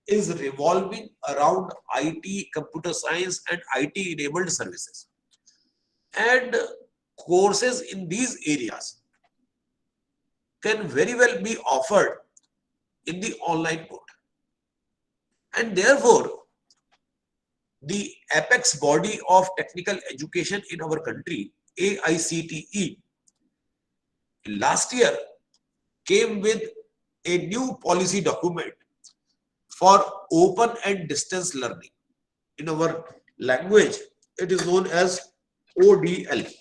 is revolving around IT, computer science, and IT enabled services. And courses in these areas can very well be offered in the online mode. And therefore, the apex body of technical education in our country, AICTE, last year came with a new policy document for open and distance learning. In our language, it is known as ODL.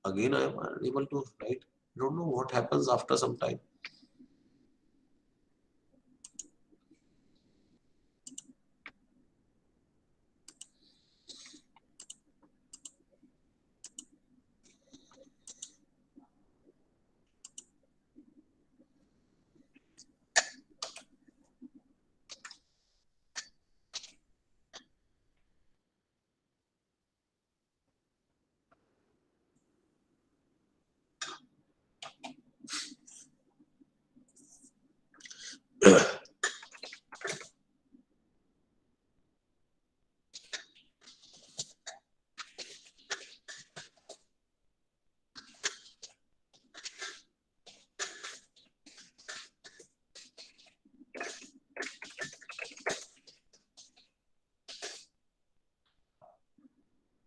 Again, I am unable to write. I don't know what happens after some time.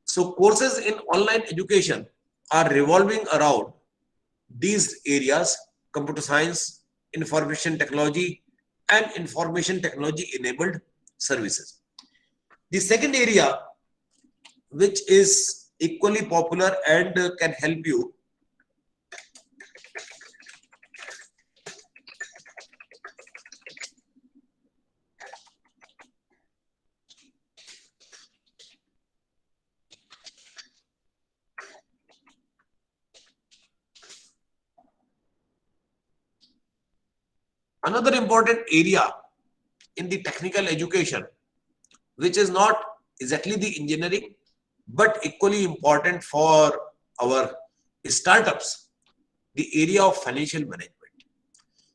So courses in online education are revolving around these areas: computer science, information technology, and information technology enabled services. The second area, which is equally popular and can help you, another important area in the technical education, which is not exactly the engineering, but equally important for our startups, the area of financial management.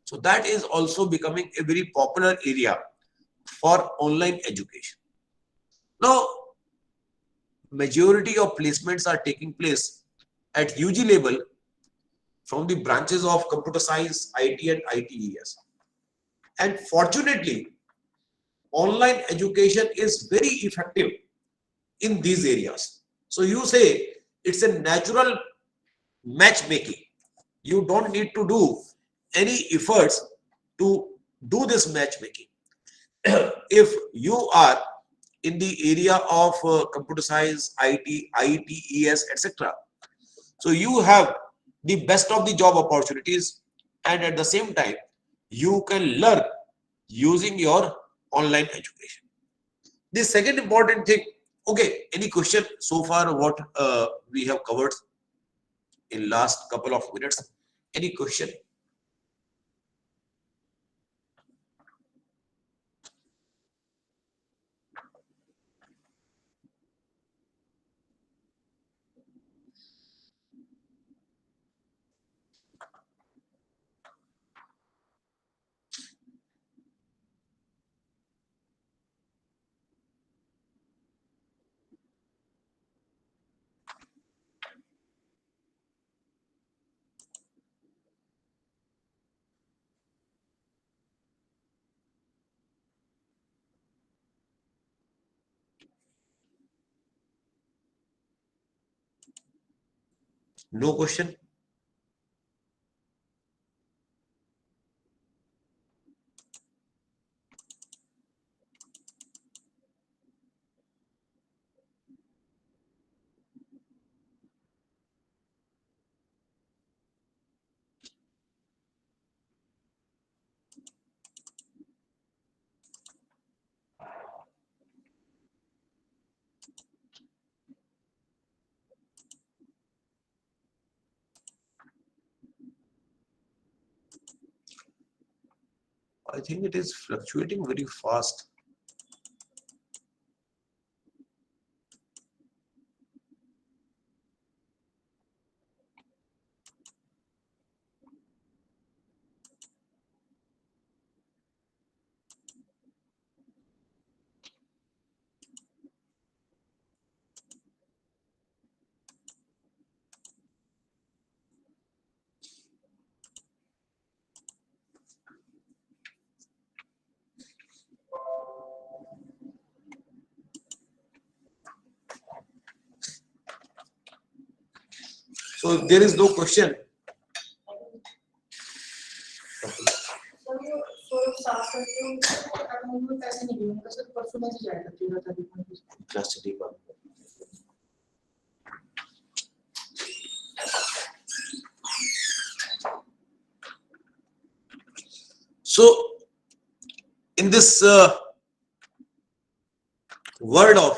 So that is also becoming a very popular area for online education. Now, majority of placements are taking place at UG level from the branches of computer science, IT and ITES. And fortunately, online education is very effective in these areas. So you say it's a natural matchmaking. You don't need to do any efforts to do this matchmaking. If you are in the area of computer science, IT, ITES, etc., so you have the best of the job opportunities, and at the same time, you can learn using your online education. The second important thing, okay, any question so far what we have covered in last couple of minutes? Any question? No question? I think it is fluctuating very fast. So there is no question. So in this world of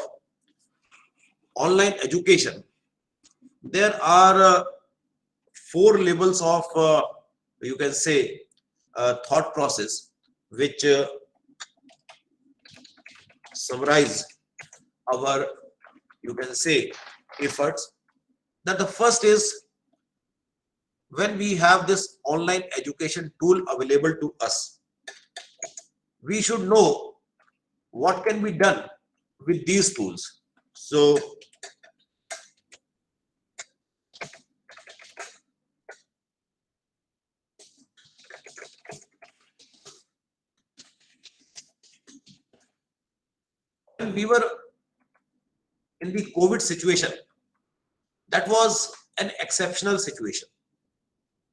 online education, there are 4 levels of you can say thought process which summarize our, you can say, efforts. That the first is, when we have this online education tool available to us, we should know what can be done with these tools. So when we were in the COVID situation, that was an exceptional situation.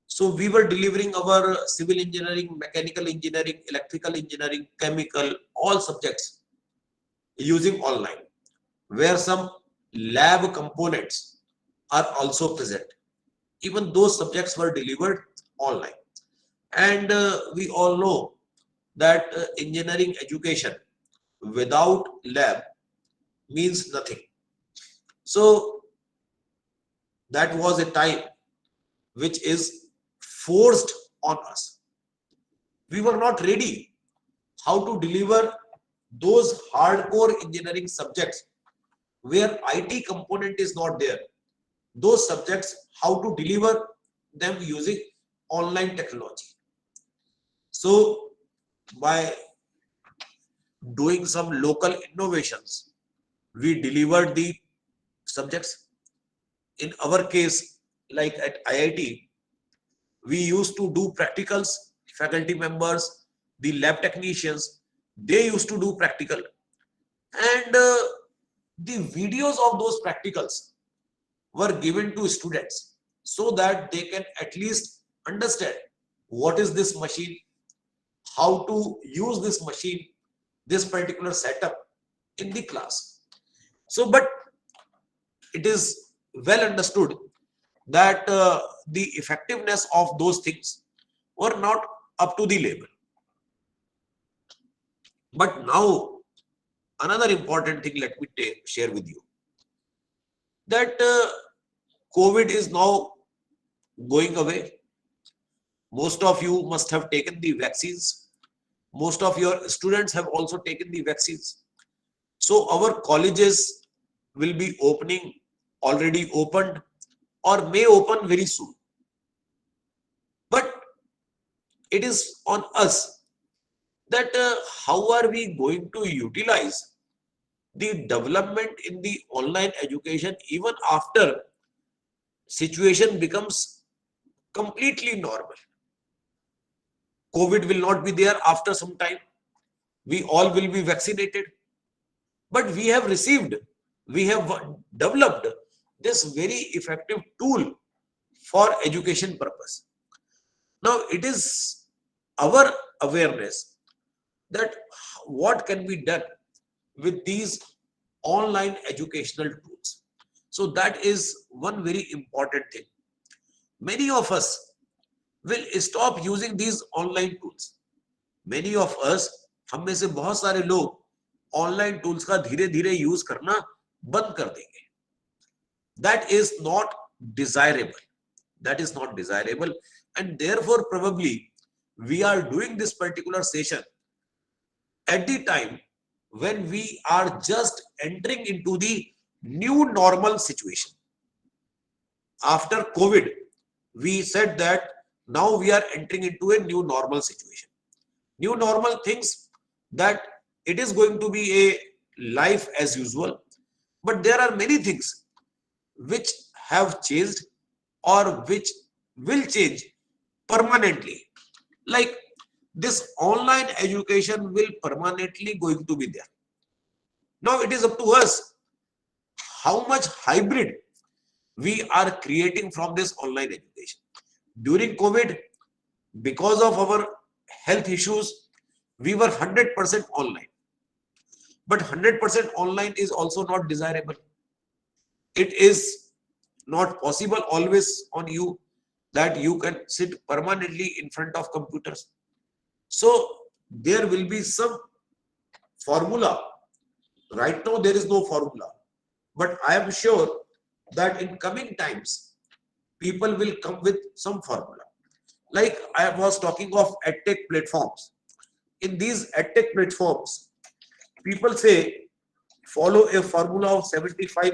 So we were delivering our civil engineering, mechanical engineering, electrical engineering, chemical, all subjects using online, where some lab components are also present. Even those subjects were delivered online. And we all know that engineering education without lab means nothing. So that was a time which is forced on us. We were not ready how to deliver those hardcore engineering subjects where IT component is not there. Those subjects, how to deliver them using online technology. So by doing some local innovations, we delivered the subjects. In our case, like at IIT, we used to do practicals. Faculty members, the lab technicians, they used to do practical, and the videos of those practicals were given to students so that they can at least understand what is this machine, how to use this machine, this particular setup in the class. So, but it is well understood that the effectiveness of those things were not up to the level. But now, another important thing, let me share with you, that COVID is now going away. Most of you must have taken the vaccines. Most of your students have also taken the vaccines. So our colleges will be opening, already opened, or may open very soon. But it is on us that how are we going to utilize the development in the online education even after situation becomes completely normal. COVID will not be there after some time. We all will be vaccinated. But we have developed this very effective tool for education purpose. Now it is our awareness that what can be done with these online educational tools. So that is one very important thing. Many of us will stop using these online tools. Many of us, हम में से बहुत सारे लोग online tools का धीरे धीरे use करना बंद कर देंगे. That is not desirable. That is not desirable, and therefore probably we are doing this particular session at the time when we are just entering into the new normal situation. After COVID, we said that now we are entering into a new normal situation. New normal thinks that it is going to be a life as usual, but there are many things which have changed or which will change permanently. Like this online education will permanently going to be there. Now it is up to us how much hybrid we are creating from this online education. During COVID, because of our health issues, we were 100% online. But 100% online is also not desirable. It is not possible always on you that you can sit permanently in front of computers. So there will be some formula. Right now there is no formula, but I am sure that in coming times people will come with some formula. Like I was talking of edtech platforms. In these edtech platforms, people say follow a formula of 75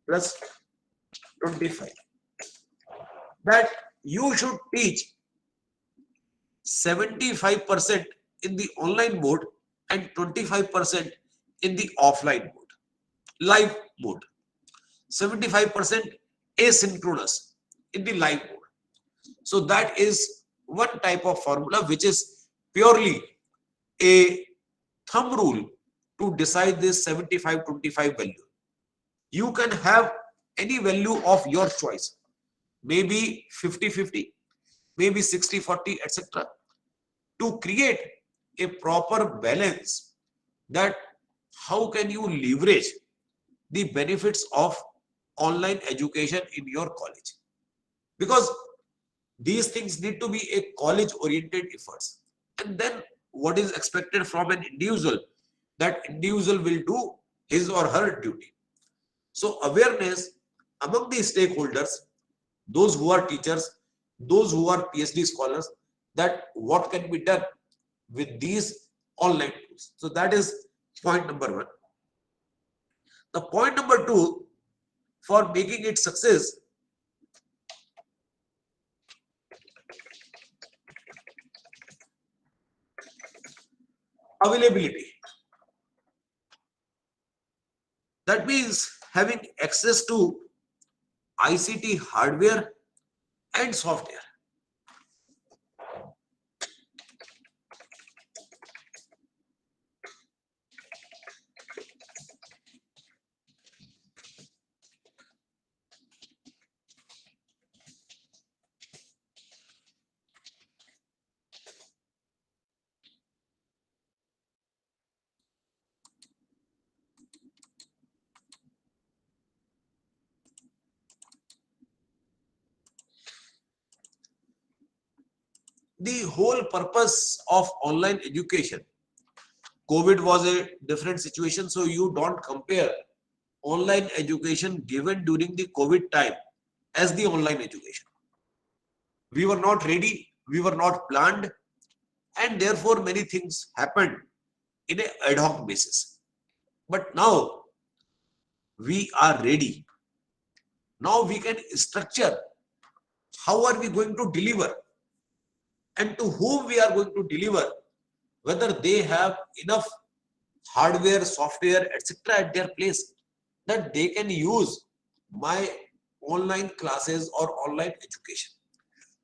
plus 25. That you should teach 75% in the online mode and 25% in the offline mode, live mode. 75% asynchronous in the live mode. So that is one type of formula which is purely a thumb rule to decide this 75-25 value. You can have any value of your choice, maybe 50-50, maybe 60-40, etc. to create a proper balance that how can you leverage the benefits of online education in your college, because these things need to be a college oriented efforts. And then what is expected from an individual, that individual will do his or her duty. So awareness among the stakeholders, those who are teachers, those who are PhD scholars, that what can be done with these online tools. So that is point number one. The point number two, for making it success, availability. That means having access to ICT hardware and software. The whole purpose of online education, COVID was a different situation, so you don't compare online education given during the COVID time as the online education. We were not ready, we were not planned, and therefore many things happened in an ad hoc basis. But now we are ready. Now we can structure how are we going to deliver and to whom we are going to deliver, whether they have enough hardware, software, etc. at their place that they can use my online classes or online education.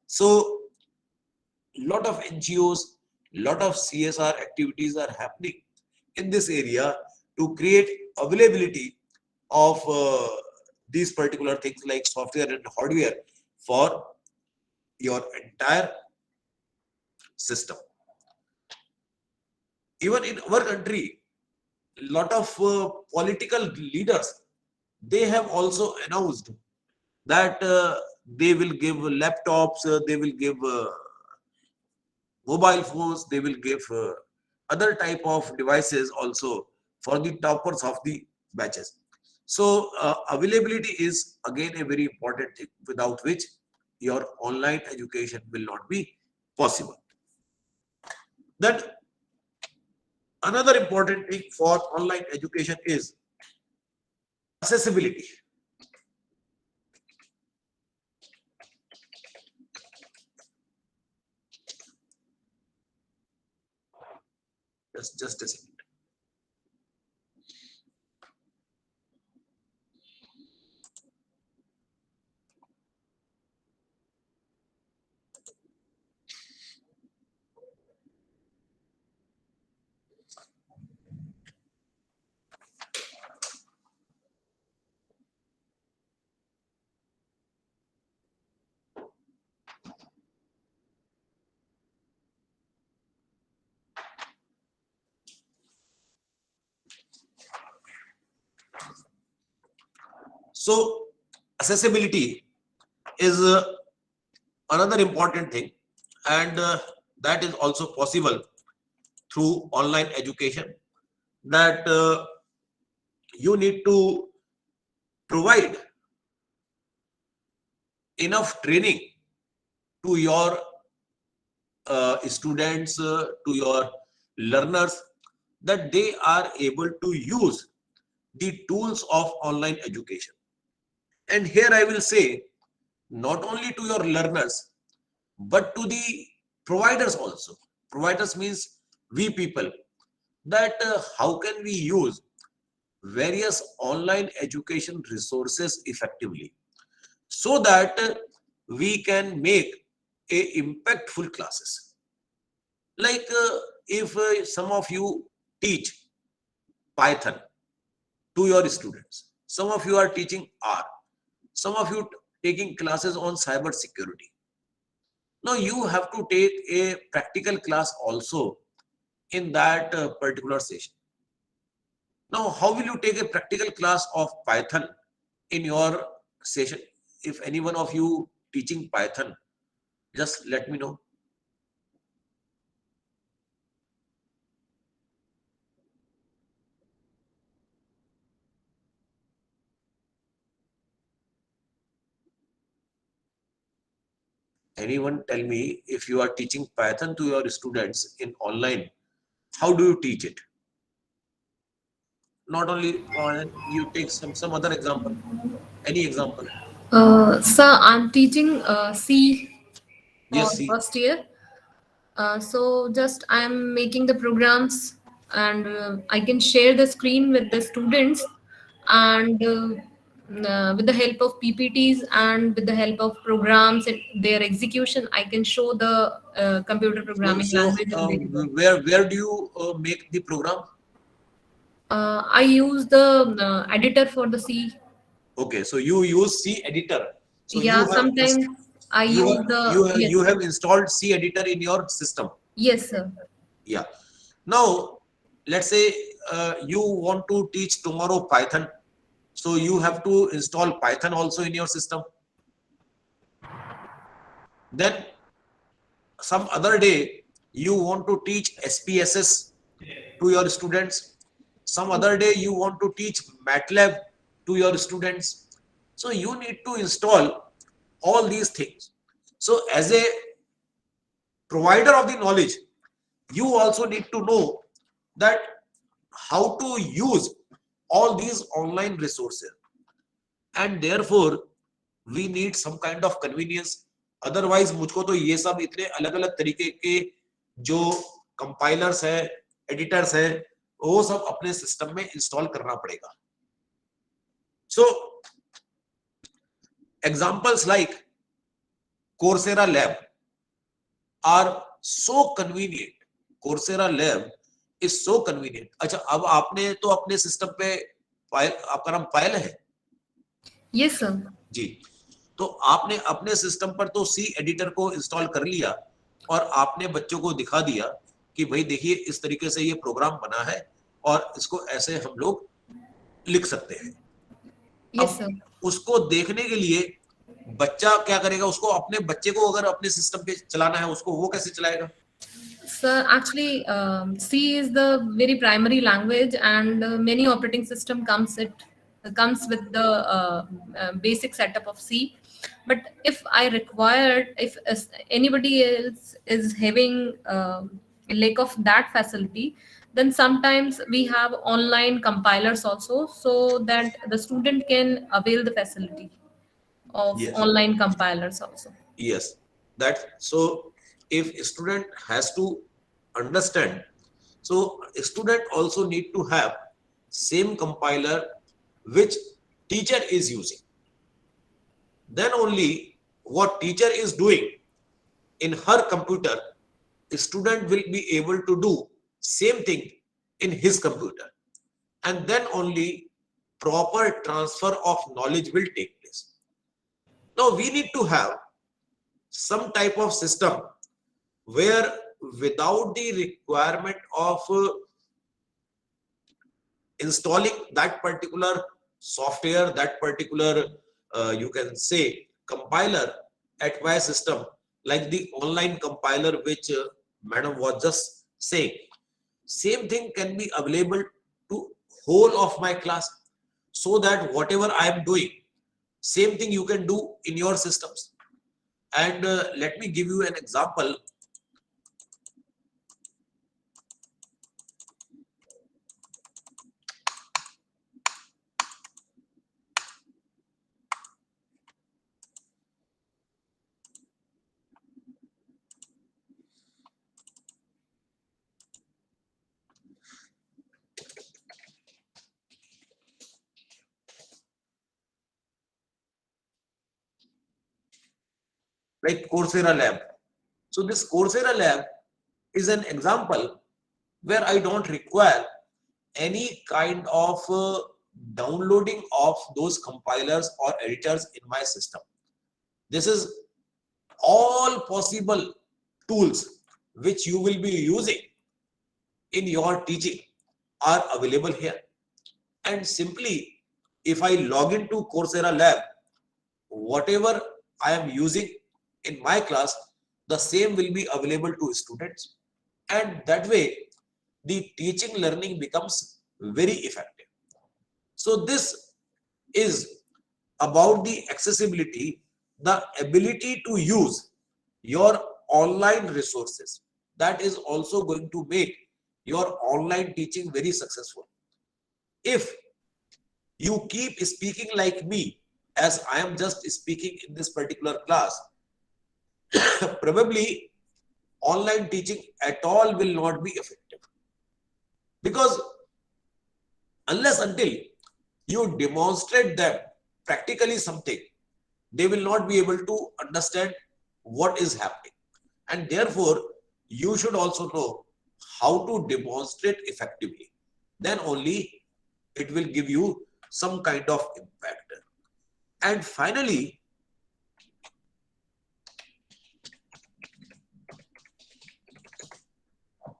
So lot of NGOs, lot of CSR activities are happening in this area to create availability of these particular things like software and hardware for your entire system. Even in our country, lot of political leaders, they have also announced that they will give laptops, they will give mobile phones, they will give other type of devices also for the toppers of the batches. So availability is again a very important thing, without which your online education will not be possible. Then another important thing for online education is accessibility. Just a second. So accessibility is another important thing, and that is also possible through online education, that you need to provide enough training to your students, to your learners, that they are able to use the tools of online education. And here I will say, not only to your learners, but to the providers also. Providers means we people, that how can we use various online education resources effectively, so that we can make a impactful classes. Like if some of you teach Python to your students, some of you are teaching R, some of you taking classes on cyber security. Now you have to take a practical class also in that particular session. Now, how will you take a practical class of Python in your session? If any one of you teaching Python, just let me know. Anyone tell me, if you are teaching Python to your students in online, how do you teach it? Not only you take some other example, any example. Sir, I'm teaching C for Yes, see. first year. So just I'm making the programs, and I can share the screen with the students, and with the help of PPTs and with the help of programs and their execution, I can show the computer programming language and they develop. Where do you make the program? I use the editor for the C. Okay, so you use C editor. So Yeah, sometimes I use the you yes, have installed C editor in your system. yes, sir. Yeah. Now, let's say you want to teach tomorrow Python. So you have to install Python also in your system. Then some other day, you want to teach SPSS to your students. Some other day, you want to teach MATLAB to your students. So you need to install all these things. So as a provider of the knowledge, you also need to know that how to use all these online resources, and therefore we need some kind of convenience. Otherwise मुझको तो ये सब इतने अलग अलग तरीके के जो कंपाइलर्स है, एडिटर्स है, वो सब अपने सिस्टम में इंस्टॉल करना पड़ेगा. So examples like Coursera Lab are so convenient. Coursera Lab is so convenient. अच्छा, अब आपने तो अपने सिस्टम पे पायल, आपका नाम पायल है? Yes, sir. जी. तो आपने अपने सिस्टम पर तो सी एडिटर को इंस्टॉल कर लिया और आपने बच्चों को दिखा दिया कि भाई देखिए इस तरीके से ये प्रोग्राम बना है और इसको ऐसे हम लोग लिख सकते हैं. Yes, sir. उसको देखने के लिए बच्चा क्या करेगा? उसको अपने बच्चे को अगर अपने सिस्टम पे चलाना है, उसको वो कैसे चलाएगा? Sir, actually, C is the very primary language, and many operating system comes with the basic setup of C. But if I required, if anybody else is having lack of that facility, then sometimes we have online compilers also, so that the student can avail the facility of Yes. online compilers also. Yes, that so if a student has to understand, so a student also need to have same compiler which teacher is using. Then only what teacher is doing in her computer, a student will be able to do same thing in his computer, and then only proper transfer of knowledge will take place. Now we need to have some type of system where without the requirement of installing that particular software, that particular you can say compiler at my system, like the online compiler which madam was just saying, same thing can be available to whole of my class, so that whatever I am doing, same thing you can do in your systems. And let me give you an example. Like Coursera Lab. So this Coursera Lab is an example where I don't require any kind of downloading of those compilers or editors in my system. This is all possible tools which you will be using in your teaching are available here. And simply, if I log into Coursera Lab, whatever I am using in my class, the same will be available to students. And that way, the teaching learning becomes very effective. So this is about the accessibility, the ability to use your online resources. That is also going to make your online teaching very successful. If you keep speaking like me, as I am just speaking in this particular class, probably online teaching at all will not be effective. Because unless until you demonstrate them practically something, they will not be able to understand what is happening. And therefore, you should also know how to demonstrate effectively. Then only it will give you some kind of impact. And finally,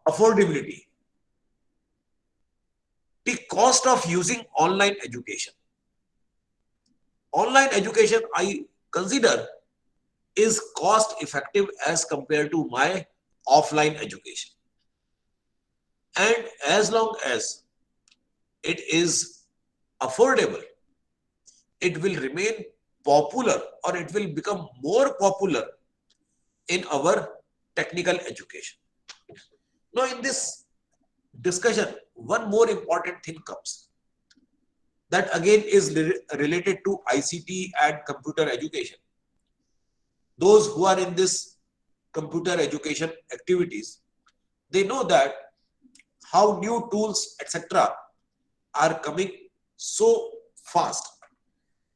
affordability. The cost of using online education. Online education, I consider, is cost effective as compared to my offline education. And as long as it is affordable, it will remain popular, or it will become more popular in our technical education. Now, in this discussion, one more important thing comes. That again is related to ICT and computer education. Those who are in this computer education activities, they know that how new tools, etc., are coming so fast.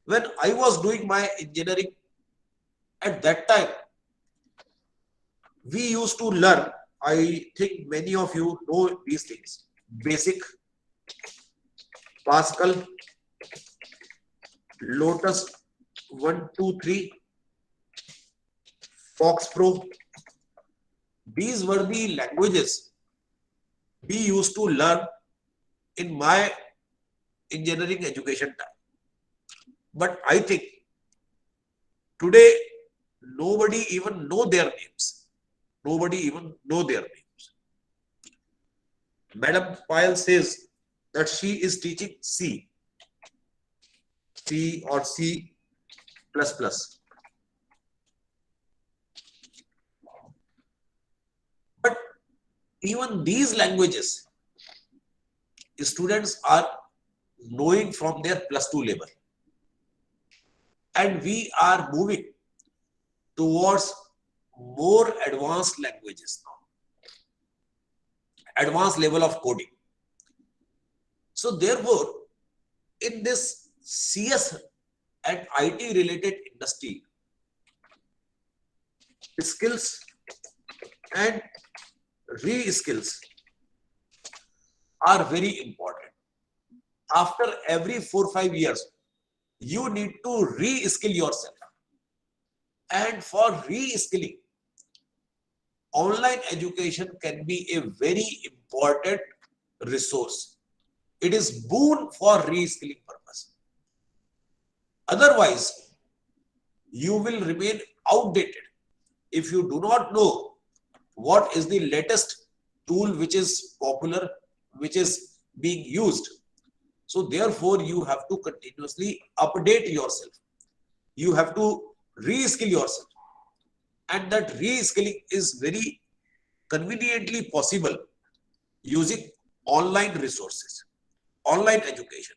When I was doing my engineering, at that time, we used to learn, I think many of you know these things, BASIC, Pascal, Lotus 1, 2, 3, Fox Pro. These were the languages we used to learn in my engineering education time. But I think today nobody even know their names. Nobody even know their names. Madam Payal says that she is teaching C or C++. But even these languages, students are knowing from their +2 level. And we are moving towards more advanced languages now, advanced level of coding. So therefore, in this CS and IT related industry, skills and re-skills are very important. After every 4-5 years, you need to re-skill yourself. And for re-skilling, online education can be a very important resource. It is boon for re-skilling purpose. Otherwise, you will remain outdated if you do not know what is the latest tool which is popular, which is being used. So therefore, you have to continuously update yourself. You have to re-skill yourself. And that re-skilling is very conveniently possible using online resources, online education.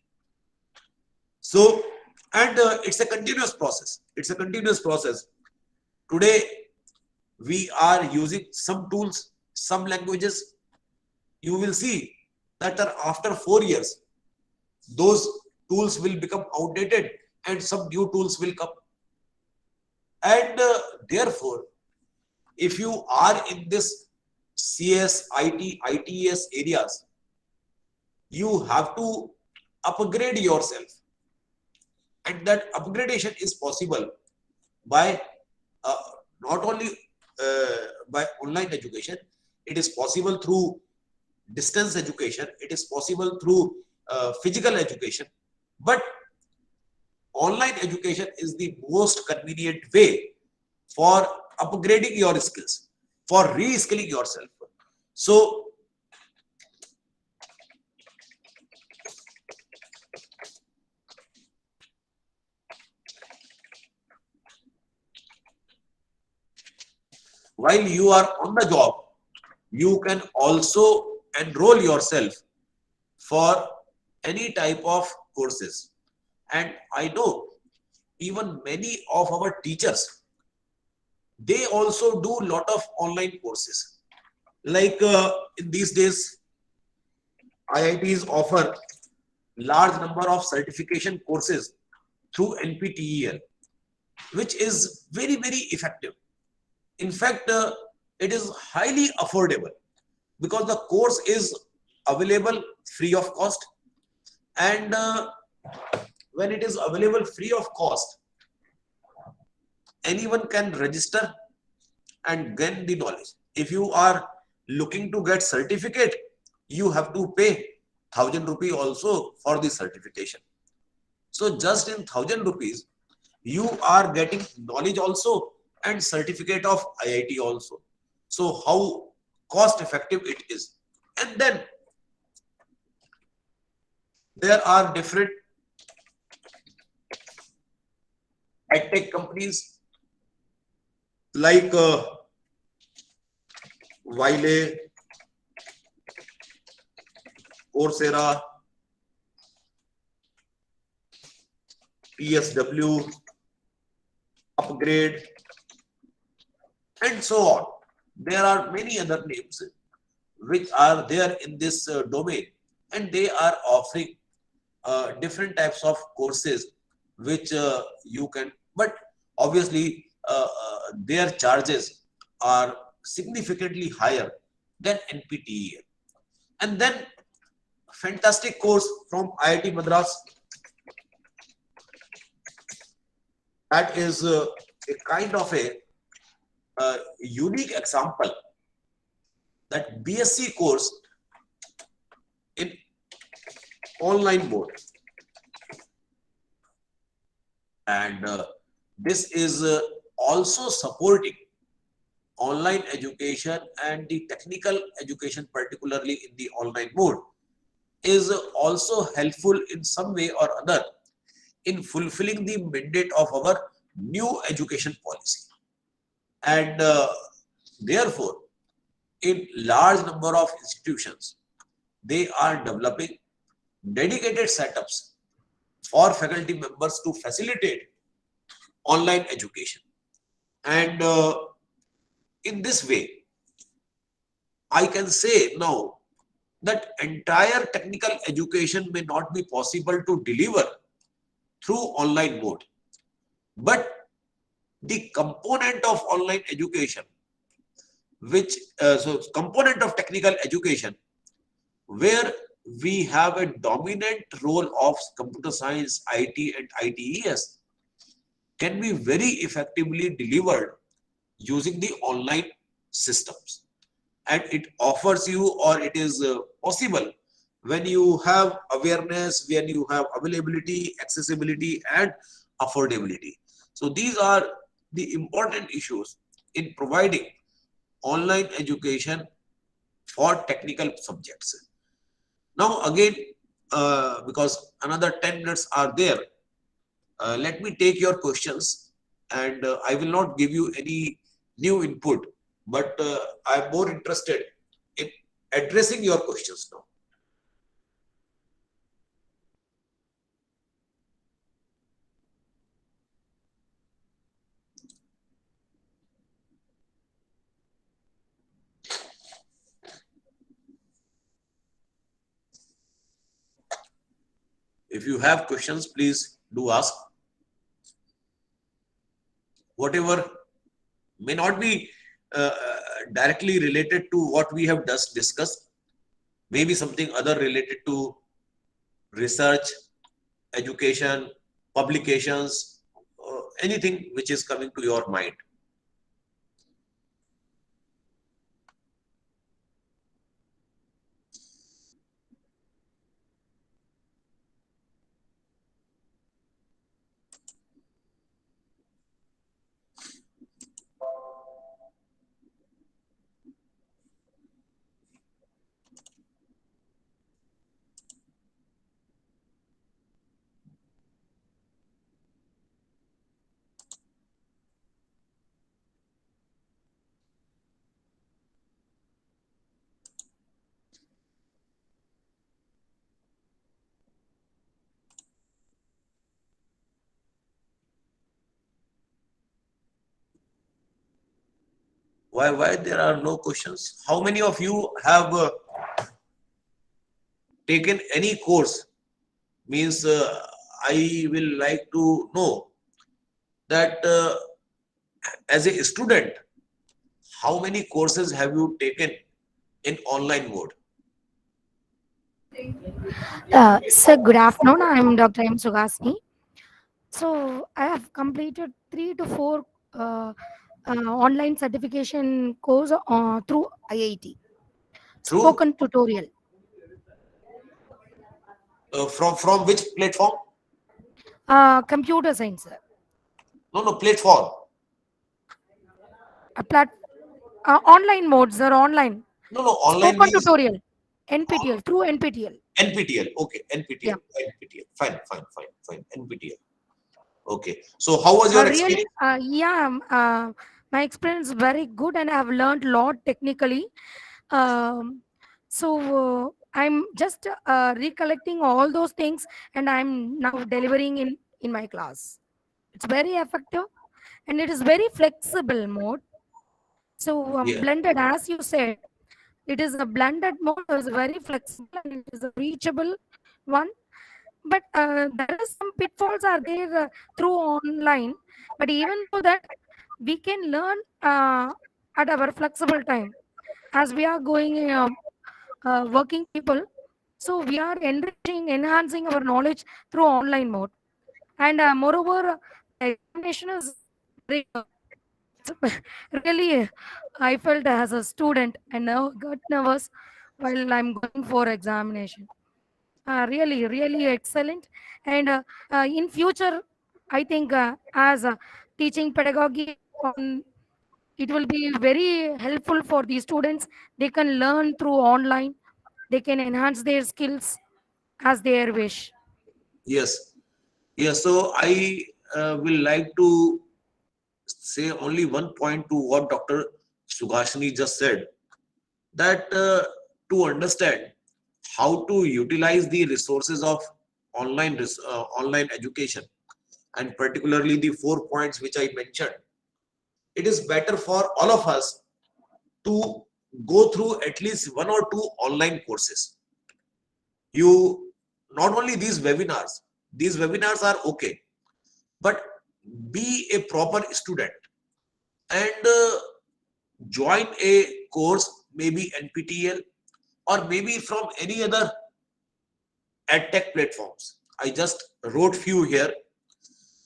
So, and it's a continuous process. It's a continuous process. Today, we are using some tools, some languages. You will see that after 4 years, those tools will become outdated and some new tools will come. And therefore, if you are in this CS, IT, ITES areas, you have to upgrade yourself. And that upgradation is possible by not only by online education, it is possible through distance education, it is possible through physical education, but online education is the most convenient way for upgrading your skills, for re-skilling yourself. So, while you are on the job, you can also enroll yourself for any type of courses. And I know even many of our teachers, they also do a lot of online courses. Like in these days, IITs offer large number of certification courses through NPTEL, which is very, very effective. In fact, it is highly affordable because the course is available free of cost. And when it is available free of cost, anyone can register and gain the knowledge. If you are looking to get certificate, you have to pay 1,000 rupees also for the certification. So just in 1,000 rupees, you are getting knowledge also and certificate of IIT also. So how cost effective it is. And then there are different edtech companies like Wiley, Coursera, PSW, Upgrade, and so on. There are many other names which are there in this domain, and they are offering different types of courses which you can, but obviously their charges are significantly higher than NPTEL. And then fantastic course from IIT Madras, that is a kind of a unique example, that BSc course in online mode. And this is also supporting online education and the technical education, particularly in the online mode, is also helpful in some way or other in fulfilling the mandate of our new education policy. And therefore, in large number of institutions, they are developing dedicated setups for faculty members to facilitate online education. And in this way, I can say now that entire technical education may not be possible to deliver through online mode, but the component of online education, which component of technical education, where we have a dominant role of computer science, IT and ITES, can be very effectively delivered using the online systems. And it offers you, or it is possible when you have awareness, when you have availability, accessibility and affordability. So these are the important issues in providing online education for technical subjects. Now again, because another 10 minutes are there, let me take your questions, and I will not give you any new input, but I am more interested in addressing your questions now. If you have questions, please do ask. Whatever may not be directly related to what we have just discussed, maybe something other related to research, education, publications, anything which is coming to your mind. Why there are no questions? How many of you have taken any course? Means I will like to know that as a student, how many courses have you taken in online mode? Sir, good afternoon. I'm Dr. M. Sugasni. So I have completed 3 to 4 online certification course through IIT. Through Spoken tutorial. from which platform? Computer science, sir. No, platform. Online modes are online. No, online Spoken means tutorial. NPTEL, through NPTEL. NPTEL. Okay, NPTEL. Yeah. NPTEL. Fine. NPTEL. Okay. So how was your Really, experience? my experience is very good and I have learned a lot technically. So I'm just recollecting all those things and I'm now delivering in my class. It's very effective and it is very flexible mode. So Yeah. blended, as you said, it is a blended mode. It's very flexible and it is a reachable one. But there is some pitfalls are there through online. But even though that, we can learn at our flexible time as we are going working people. So we are enhancing our knowledge through online mode. And moreover, examination is very really, I felt as a student and now got nervous while I'm going for examination. Really excellent. And in future, I think as teaching pedagogy on, it will be very helpful for the students. They can learn through online. They can enhance their skills as their wish. Yes. So I will like to say only one point to what Dr. Sugashni just said, that to understand how to utilize the resources of online education, and particularly the 4 points which I mentioned, it is better for all of us to go through at least 1 or 2 online courses. You not only these webinars are okay, but be a proper student and join a course, maybe NPTEL or maybe from any other edtech platforms. I just wrote few here.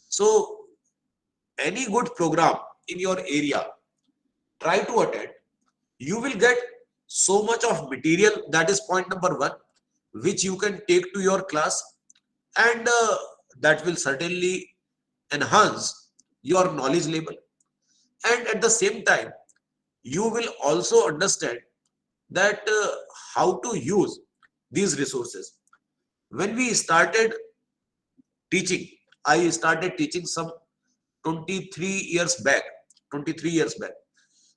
So any good program in your area, try to attend. You will get so much of material, that is point number 1, which you can take to your class, and that will certainly enhance your knowledge level. And at the same time, you will also understand that how to use these resources. When we started teaching, I started teaching some 23 years back.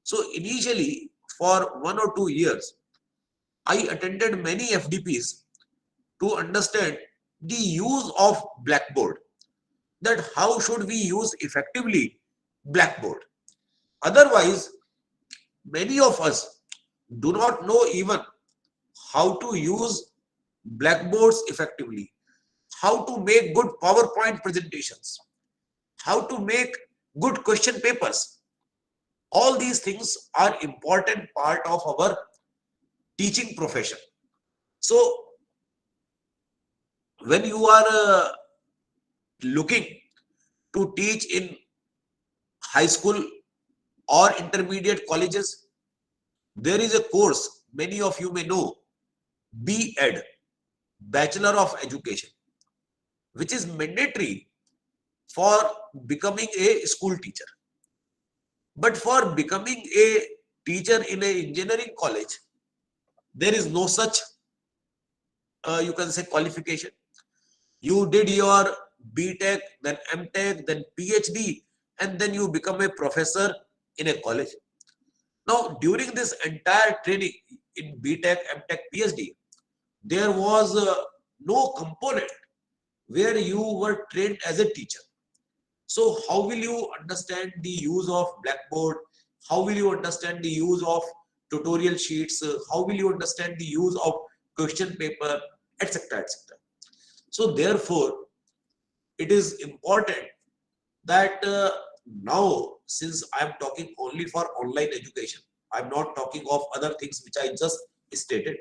So initially, for 1 or 2 years, I attended many FDPs to understand the use of Blackboard, that how should we use effectively Blackboard. Otherwise, many of us do not know even how to use Blackboards effectively, how to make good PowerPoint presentations, how to make good question papers. All these things are important part of our teaching profession. So when you are looking to teach in high school or intermediate colleges, there is a course many of you may know, B.Ed, Bachelor of Education, which is mandatory for becoming a school teacher. But for becoming a teacher in an engineering college, there is no such you can say qualification. You did your BTech, then MTech, then PhD, and then you become a professor in a college. Now, during this entire training in BTech, MTech, PhD, there was no component where you were trained as a teacher. So how will you understand the use of Blackboard? How will you understand the use of tutorial sheets? How will you understand the use of question paper, etc., etc.? So therefore, it is important that now, since I am talking only for online education, I am not talking of other things which I just stated,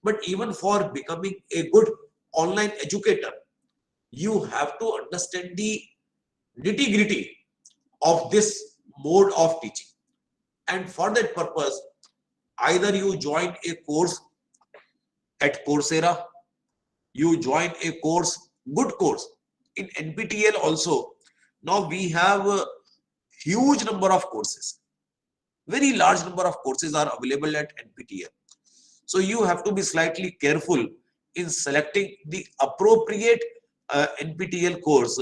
but even for becoming a good online educator, you have to understand the nitty-gritty of this mode of teaching. And for that purpose, either you join a course at Coursera, you join a course, good course in NPTEL also. Now we have a huge number of courses, very large number of courses are available at NPTEL. So you have to be slightly careful in selecting the appropriate NPTEL course,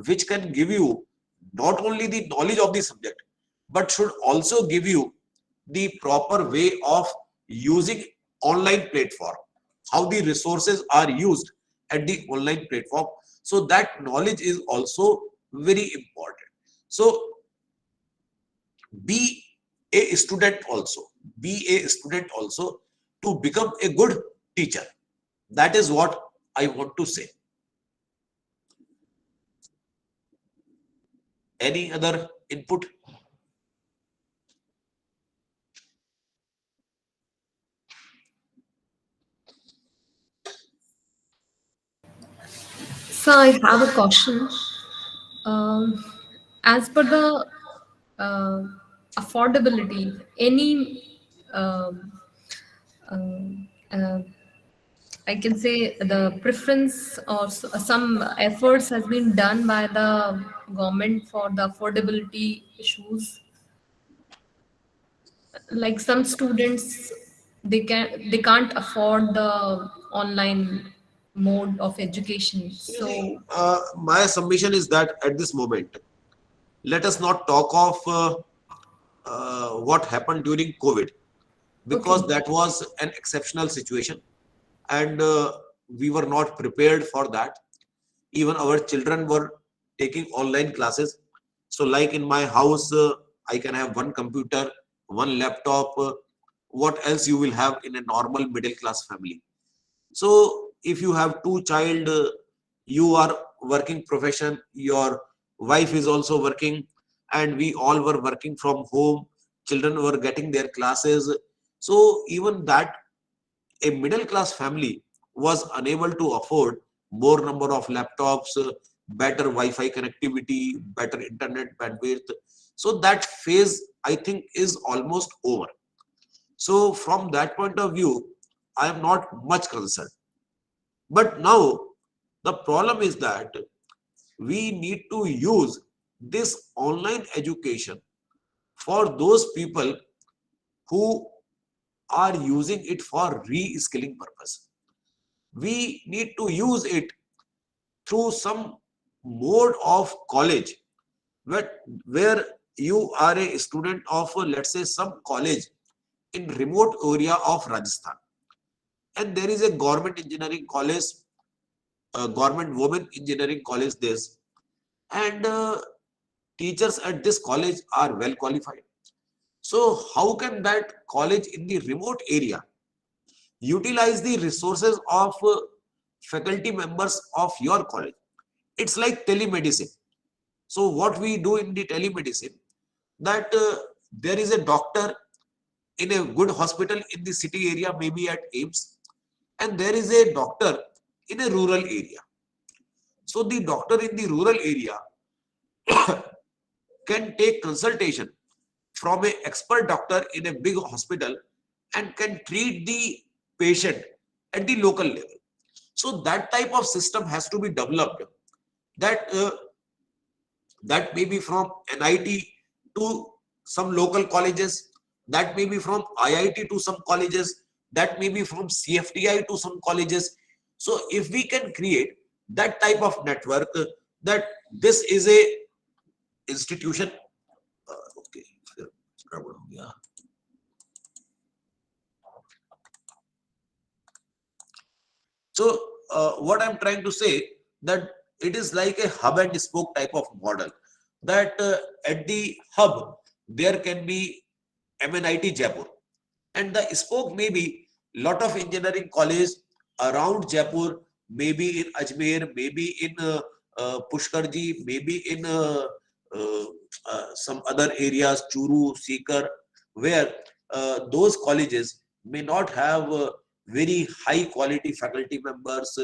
which can give you not only the knowledge of the subject, but should also give you the proper way of using online platform, how the resources are used at the online platform. So that knowledge is also very important. So be a student also, to become a good teacher. That is what I want to say. Any other input? So I have a question. As per the uh, affordability, any uh, I can say the preference or some efforts has been done by the government for the affordability issues. Like some students, they can't afford the online mode of education. So My submission is that at this moment, let us not talk of what happened during COVID. because Okay. that was an exceptional situation, and we were not prepared for that. Even our children were taking online classes. So like in my house, I can have one computer, one laptop. What else you will have in a normal middle class family? So if you have two child, you are working profession, your wife is also working, and we all were working from home. Children were getting their classes. So even that, a middle class family was unable to afford more number of laptops, better Wi-Fi connectivity, better internet bandwidth. So that phase, I think, is almost over. So from that point of view, I am not much concerned. But now the problem is that we need to use this online education for those people who are using it for re-skilling purpose. We need to use it through some mode of college where you are a student of, let's say, some college in remote area of Rajasthan, and there is a government engineering college, government women engineering college this, and teachers at this college are well qualified. So how can that college in the remote area utilize the resources of faculty members of your college? It's like telemedicine. So what we do in the telemedicine, that there is a doctor in a good hospital in the city area, maybe at AIMS, and there is a doctor in a rural area. So the doctor in the rural area can take consultation from an expert doctor in a big hospital and can treat the patient at the local level. So that type of system has to be developed, that that may be from NIT to some local colleges, that may be from IIT to some colleges, that may be from CFTI to some colleges. So if we can create that type of network, that this is a institution, okay, yeah. So what I'm trying to say, that it is like a hub and spoke type of model, that at the hub there can be MNIT Jaipur, and the spoke may be lot of engineering college around Jaipur, maybe in Ajmer, maybe in Pushkarji, maybe in some other areas, Churu, Sikar, where those colleges may not have very high quality faculty members,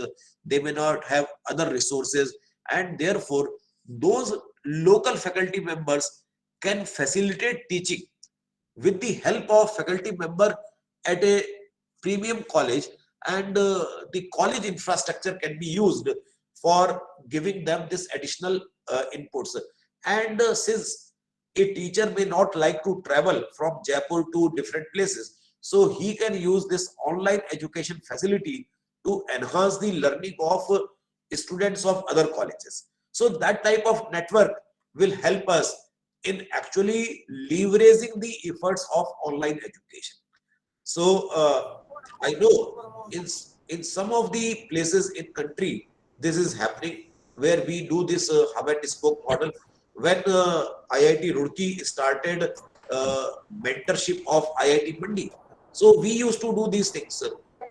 they may not have other resources, and therefore those local faculty members can facilitate teaching with the help of faculty member at a premium college, and the college infrastructure can be used for giving them this additional inputs. And since a teacher may not like to travel from Jaipur to different places, so he can use this online education facility to enhance the learning of students of other colleges. So that type of network will help us in actually leveraging the efforts of online education. So I know in some of the places in country this is happening, where we do this hub and spoke model. When IIT Roorkee started mentorship of IIT Mandi, so we used to do these things.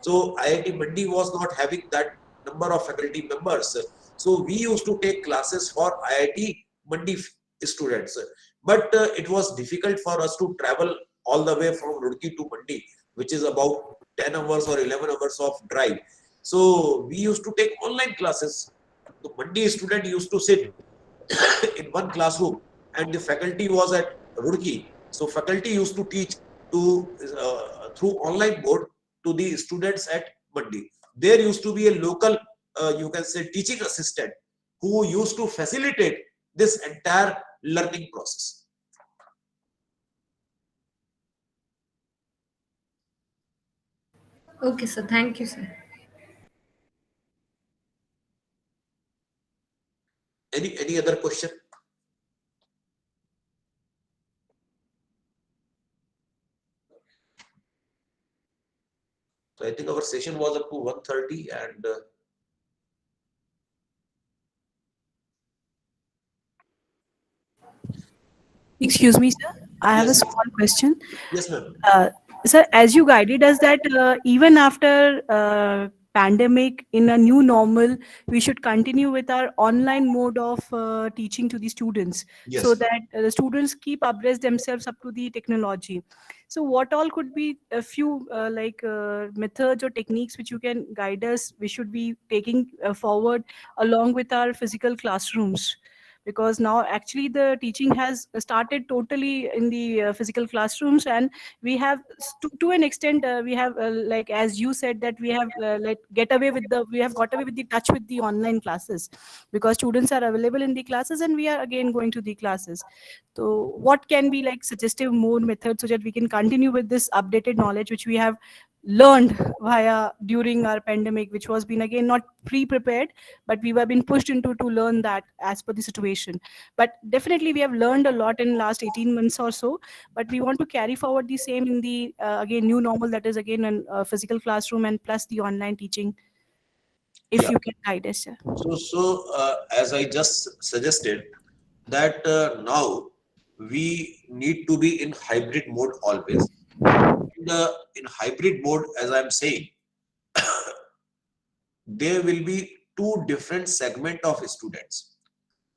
So IIT Mandi was not having that number of faculty members, so we used to take classes for IIT Mandi students. But it was difficult for us to travel all the way from Roorkee to Mandi, which is about 10 hours or 11 hours of drive. So we used to take online classes. The Mandi student used to sit in one classroom, and the faculty was at Roorkee. So faculty used to teach to through online board to the students at Mandi. There used to be a local, you can say, teaching assistant who used to facilitate this entire learning process. Okay, sir. Thank you, sir. Any other question? So I think our session was up to 1:30 and Excuse me, sir. I have a yes, small question. yes, ma'am. Sir, as you guided us that even after pandemic in a new normal, we should continue with our online mode of teaching to the students, so Yes. that the students keep abreast themselves up to the technology. So what all could be a few methods or techniques which you can guide us, we should be taking forward along with our physical classrooms? Because now actually the teaching has started totally in the physical classrooms, and we have to an extent we have like as you said that we have we have got away with the touch with the online classes, because students are available in the classes and we are again going to the classes. So what can be like suggestive more methods so that we can continue with this updated knowledge which we have learned via during our pandemic, which was been again not pre-prepared, but we were being pushed into to learn that as per the situation. But definitely we have learned a lot in last 18 months or so, but we want to carry forward the same in the again new normal, that is again a physical classroom and plus the online teaching, if Yeah. you can guide us, sir. So as I just suggested, that now we need to be in hybrid mode always. In hybrid mode, as I'm saying, there will be two different segment of students.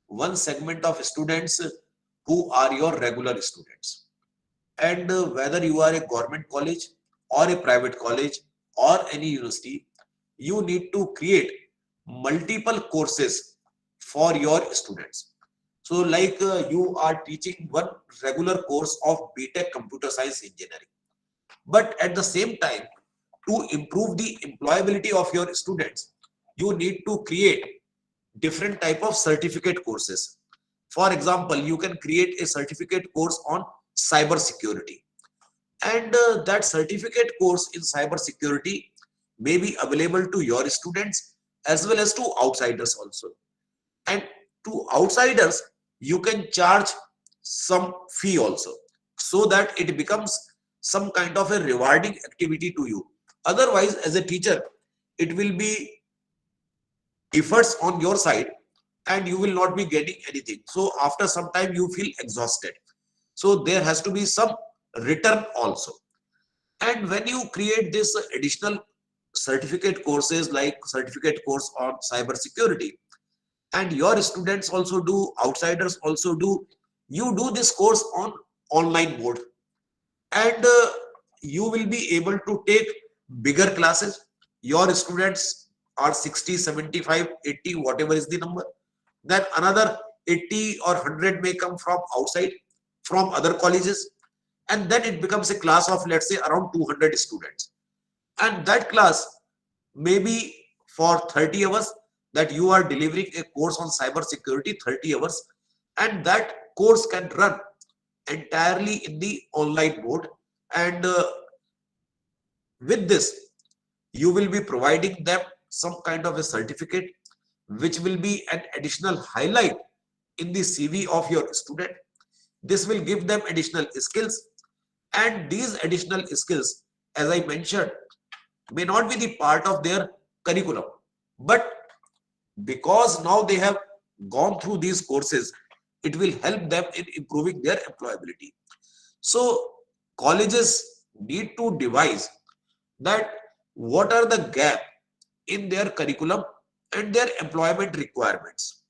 One segment of students who are your regular students, and whether you are a government college or a private college or any university, you need to create multiple courses for your students. So like you are teaching one regular course of BTech Computer Science Engineering, but at the same time, to improve the employability of your students, you need to create different type of certificate courses. For example, you can create a certificate course on cyber security, and that certificate course in cyber security may be available to your students as well as to outsiders also. And to outsiders, you can charge some fee also, so that it becomes some kind of a rewarding activity to you. Otherwise, as a teacher, it will be efforts on your side and you will not be getting anything. So after some time you feel exhausted. So there has to be some return also. And when you create this additional certificate courses like certificate course on cyber security, and your students also do, outsiders also do, you do this course on online mode, and you will be able to take bigger classes. Your students are 60, 75, 80, whatever is the number. Then another 80 or 100 may come from outside, from other colleges, and then it becomes a class of, let's say, around 200 students. And that class may be for 30 hours, that you are delivering a course on cyber security 30 hours, and that course can run entirely in the online mode. And with this, you will be providing them some kind of a certificate, which will be an additional highlight in the CV of your student. This will give them additional skills, and these additional skills, as I mentioned, may not be the part of their curriculum, but because now they have gone through these courses, it will help them in improving their employability. So colleges need to devise that what are the gap in their curriculum and their employment requirements.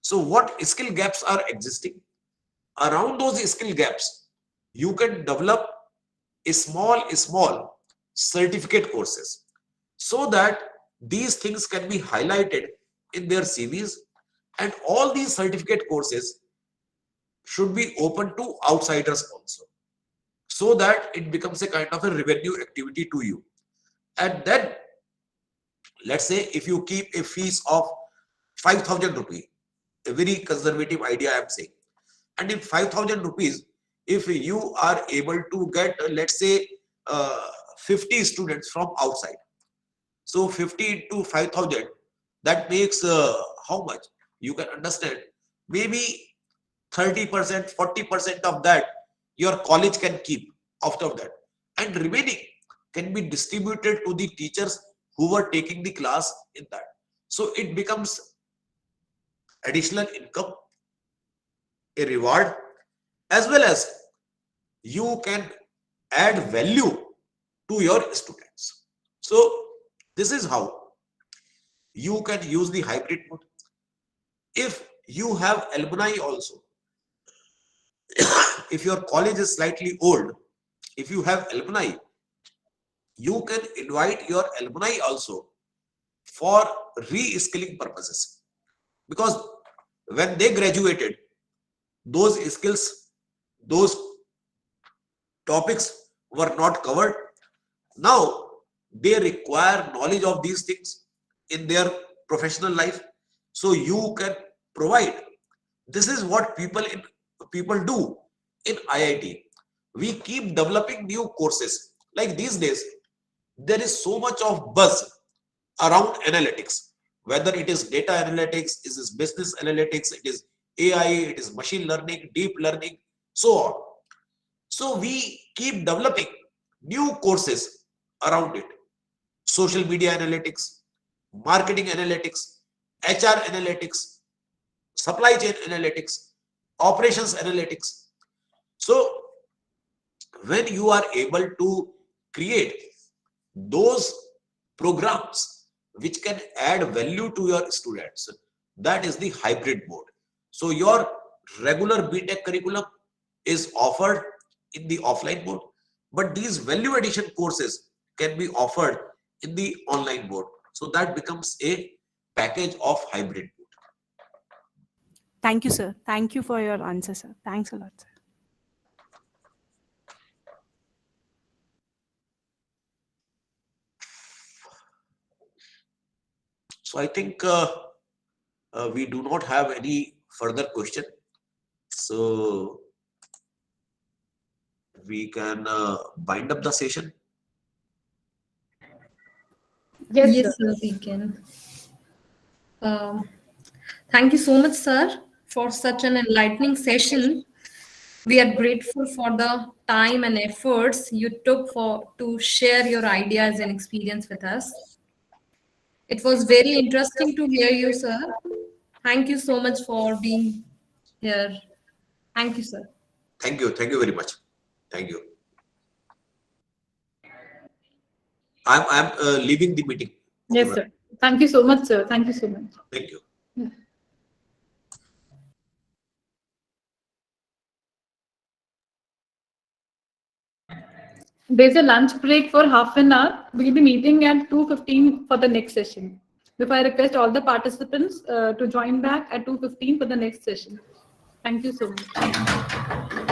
So what skill gaps are existing? Around those skill gaps, you can develop a small certificate courses, so that these things can be highlighted in their CVs. And all these certificate courses should be open to outsiders also, so that it becomes a kind of a revenue activity to you. And then, let's say if you keep a fees of 5,000 rupees, a very conservative idea I am saying, and in 5,000 rupees, if you are able to get, let's say, 50 students from outside, so 50 into 5,000, that makes how much? You can understand, maybe 30%, 40% of that your college can keep out of that, and remaining can be distributed to the teachers who were taking the class in that. So it becomes additional income, a reward, as well as you can add value to your students. So this is how you can use the hybrid mode. If you have alumni also, if your college is slightly old, if you have alumni, you can invite your alumni also for re-skilling purposes, because when they graduated, those skills, those topics were not covered. Now they require knowledge of these things in their professional life, so you can provide. This is what people do in IIT. We keep developing new courses. Like these days, there is so much of buzz around analytics, whether it is data analytics, it is business analytics, it is AI, it is machine learning, deep learning, so on. So we keep developing new courses around it. Social media analytics, marketing analytics, HR analytics, supply chain analytics, operations analytics. So when you are able to create those programs which can add value to your students, that is the hybrid mode. So your regular BTech curriculum is offered in the offline mode, but these value addition courses can be offered in the online mode. So that becomes a package of hybrid mode. Thank you, sir. Thank you for your answer, sir. Thanks a lot, sir. So I think we do not have any further question. So we can bind up the session. Yes, sir, we can. Thank you so much, sir, for such an enlightening session. We are grateful for the time and efforts you took to share your ideas and experience with us. It was very interesting to hear you, sir. Thank you so much for being here. Thank you, sir. Thank you. Thank you very much. Thank you. I'm leaving the meeting. Yes, sir. Thank you so much, sir. Thank you so much. Thank you. There's a lunch break for half an hour. We'll be meeting at 2:15 for the next session. Therefore, I request all the participants to join back at 2:15 for the next session. Thank you so much.